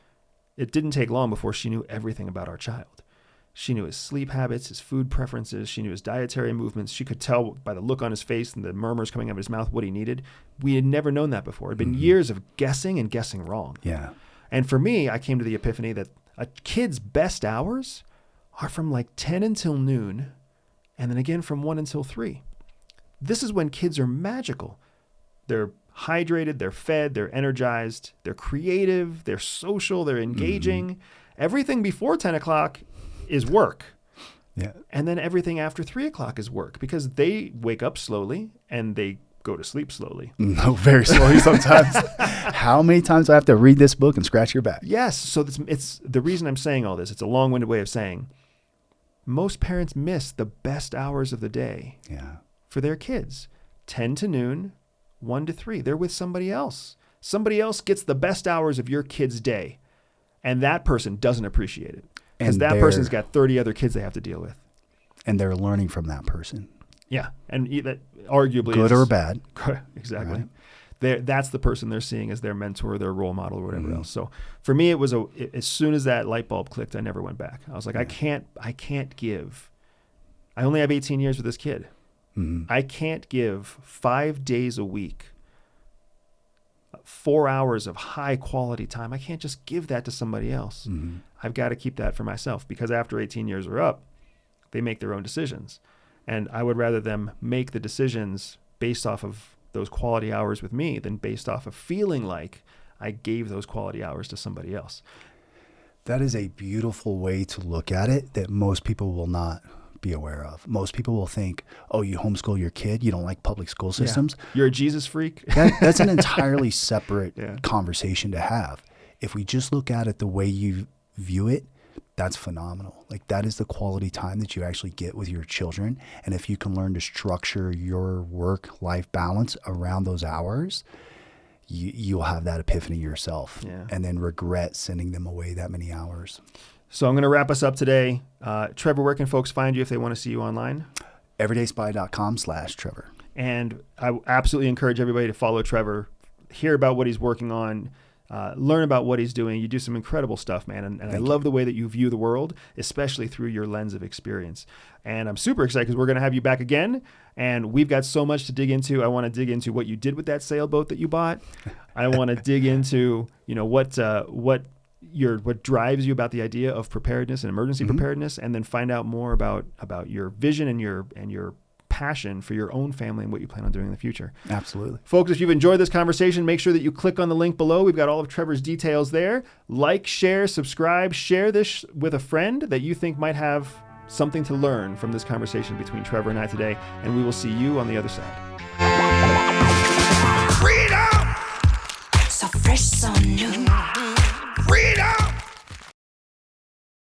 it didn't take long before she knew everything about our child. She knew his sleep habits, his food preferences. She knew his dietary movements. She could tell by the look on his face and the murmurs coming out of his mouth what he needed. We had never known that before. It had been years of guessing and guessing wrong. Yeah. And for me, I came to the epiphany that a kid's best hours are from like 10 until noon, and then again from 1 until 3. This is when kids are magical. They're hydrated, they're fed, they're energized, they're creative, they're social, they're engaging. Everything before 10 o'clock is work. Yeah. And then everything after 3 o'clock is work because they wake up slowly and they go to sleep slowly. No, very slowly sometimes. How many times do I have to read this book and scratch your back? Yes. So it's the reason I'm saying all this. It's a long-winded way of saying most parents miss the best hours of the day for their kids. 10 to noon, 1 to 3. They're with somebody else. Somebody else gets the best hours of your kid's day. And that person doesn't appreciate it. Because that person's got 30 other kids they have to deal with. And they're learning from that person. Yeah. And that arguably good or bad. Exactly. Right. That's the person they're seeing as their mentor, their role model, or whatever else. So for me, it was as soon as that light bulb clicked, I never went back. I was like, I can't give. I only have 18 years with this kid. I can't give 5 days a week, 4 hours of high quality time. I can't just give that to somebody else. I've got to keep that for myself because after 18 years are up, they make their own decisions. And I would rather them make the decisions based off of those quality hours with me than based off of feeling like I gave those quality hours to somebody else. That is a beautiful way to look at it that most people will not be aware of. Most people will think, oh, you homeschool your kid, you don't like public school systems. Yeah. You're a Jesus freak. That's an entirely separate conversation to have. If we just look at it the way you view it, that's phenomenal. Like, that is the quality time that you actually get with your children. And if you can learn to structure your work-life balance around those hours, you'll have that epiphany yourself and then regret sending them away that many hours. So I'm going to wrap us up today. Trevor, where can folks find you if they want to see you online? EverydaySpy.com/Trevor. And I absolutely encourage everybody to follow Trevor, hear about what he's working on, learn about what he's doing. You do some incredible stuff, man. And I love the way that you view the world, especially through your lens of experience. And I'm super excited because we're going to have you back again. And we've got so much to dig into. I want to dig into what you did with that sailboat that you bought. I want to dig into, what drives you about the idea of preparedness and emergency preparedness, and then find out more about your vision and your passion for your own family and what you plan on doing in the future. Absolutely. Folks, if you've enjoyed this conversation, make sure that you click on the link below. We've got all of Trevor's details there. Like, share, subscribe, share this with a friend that you think might have something to learn from this conversation between Trevor and I today, and we will see you on the other side.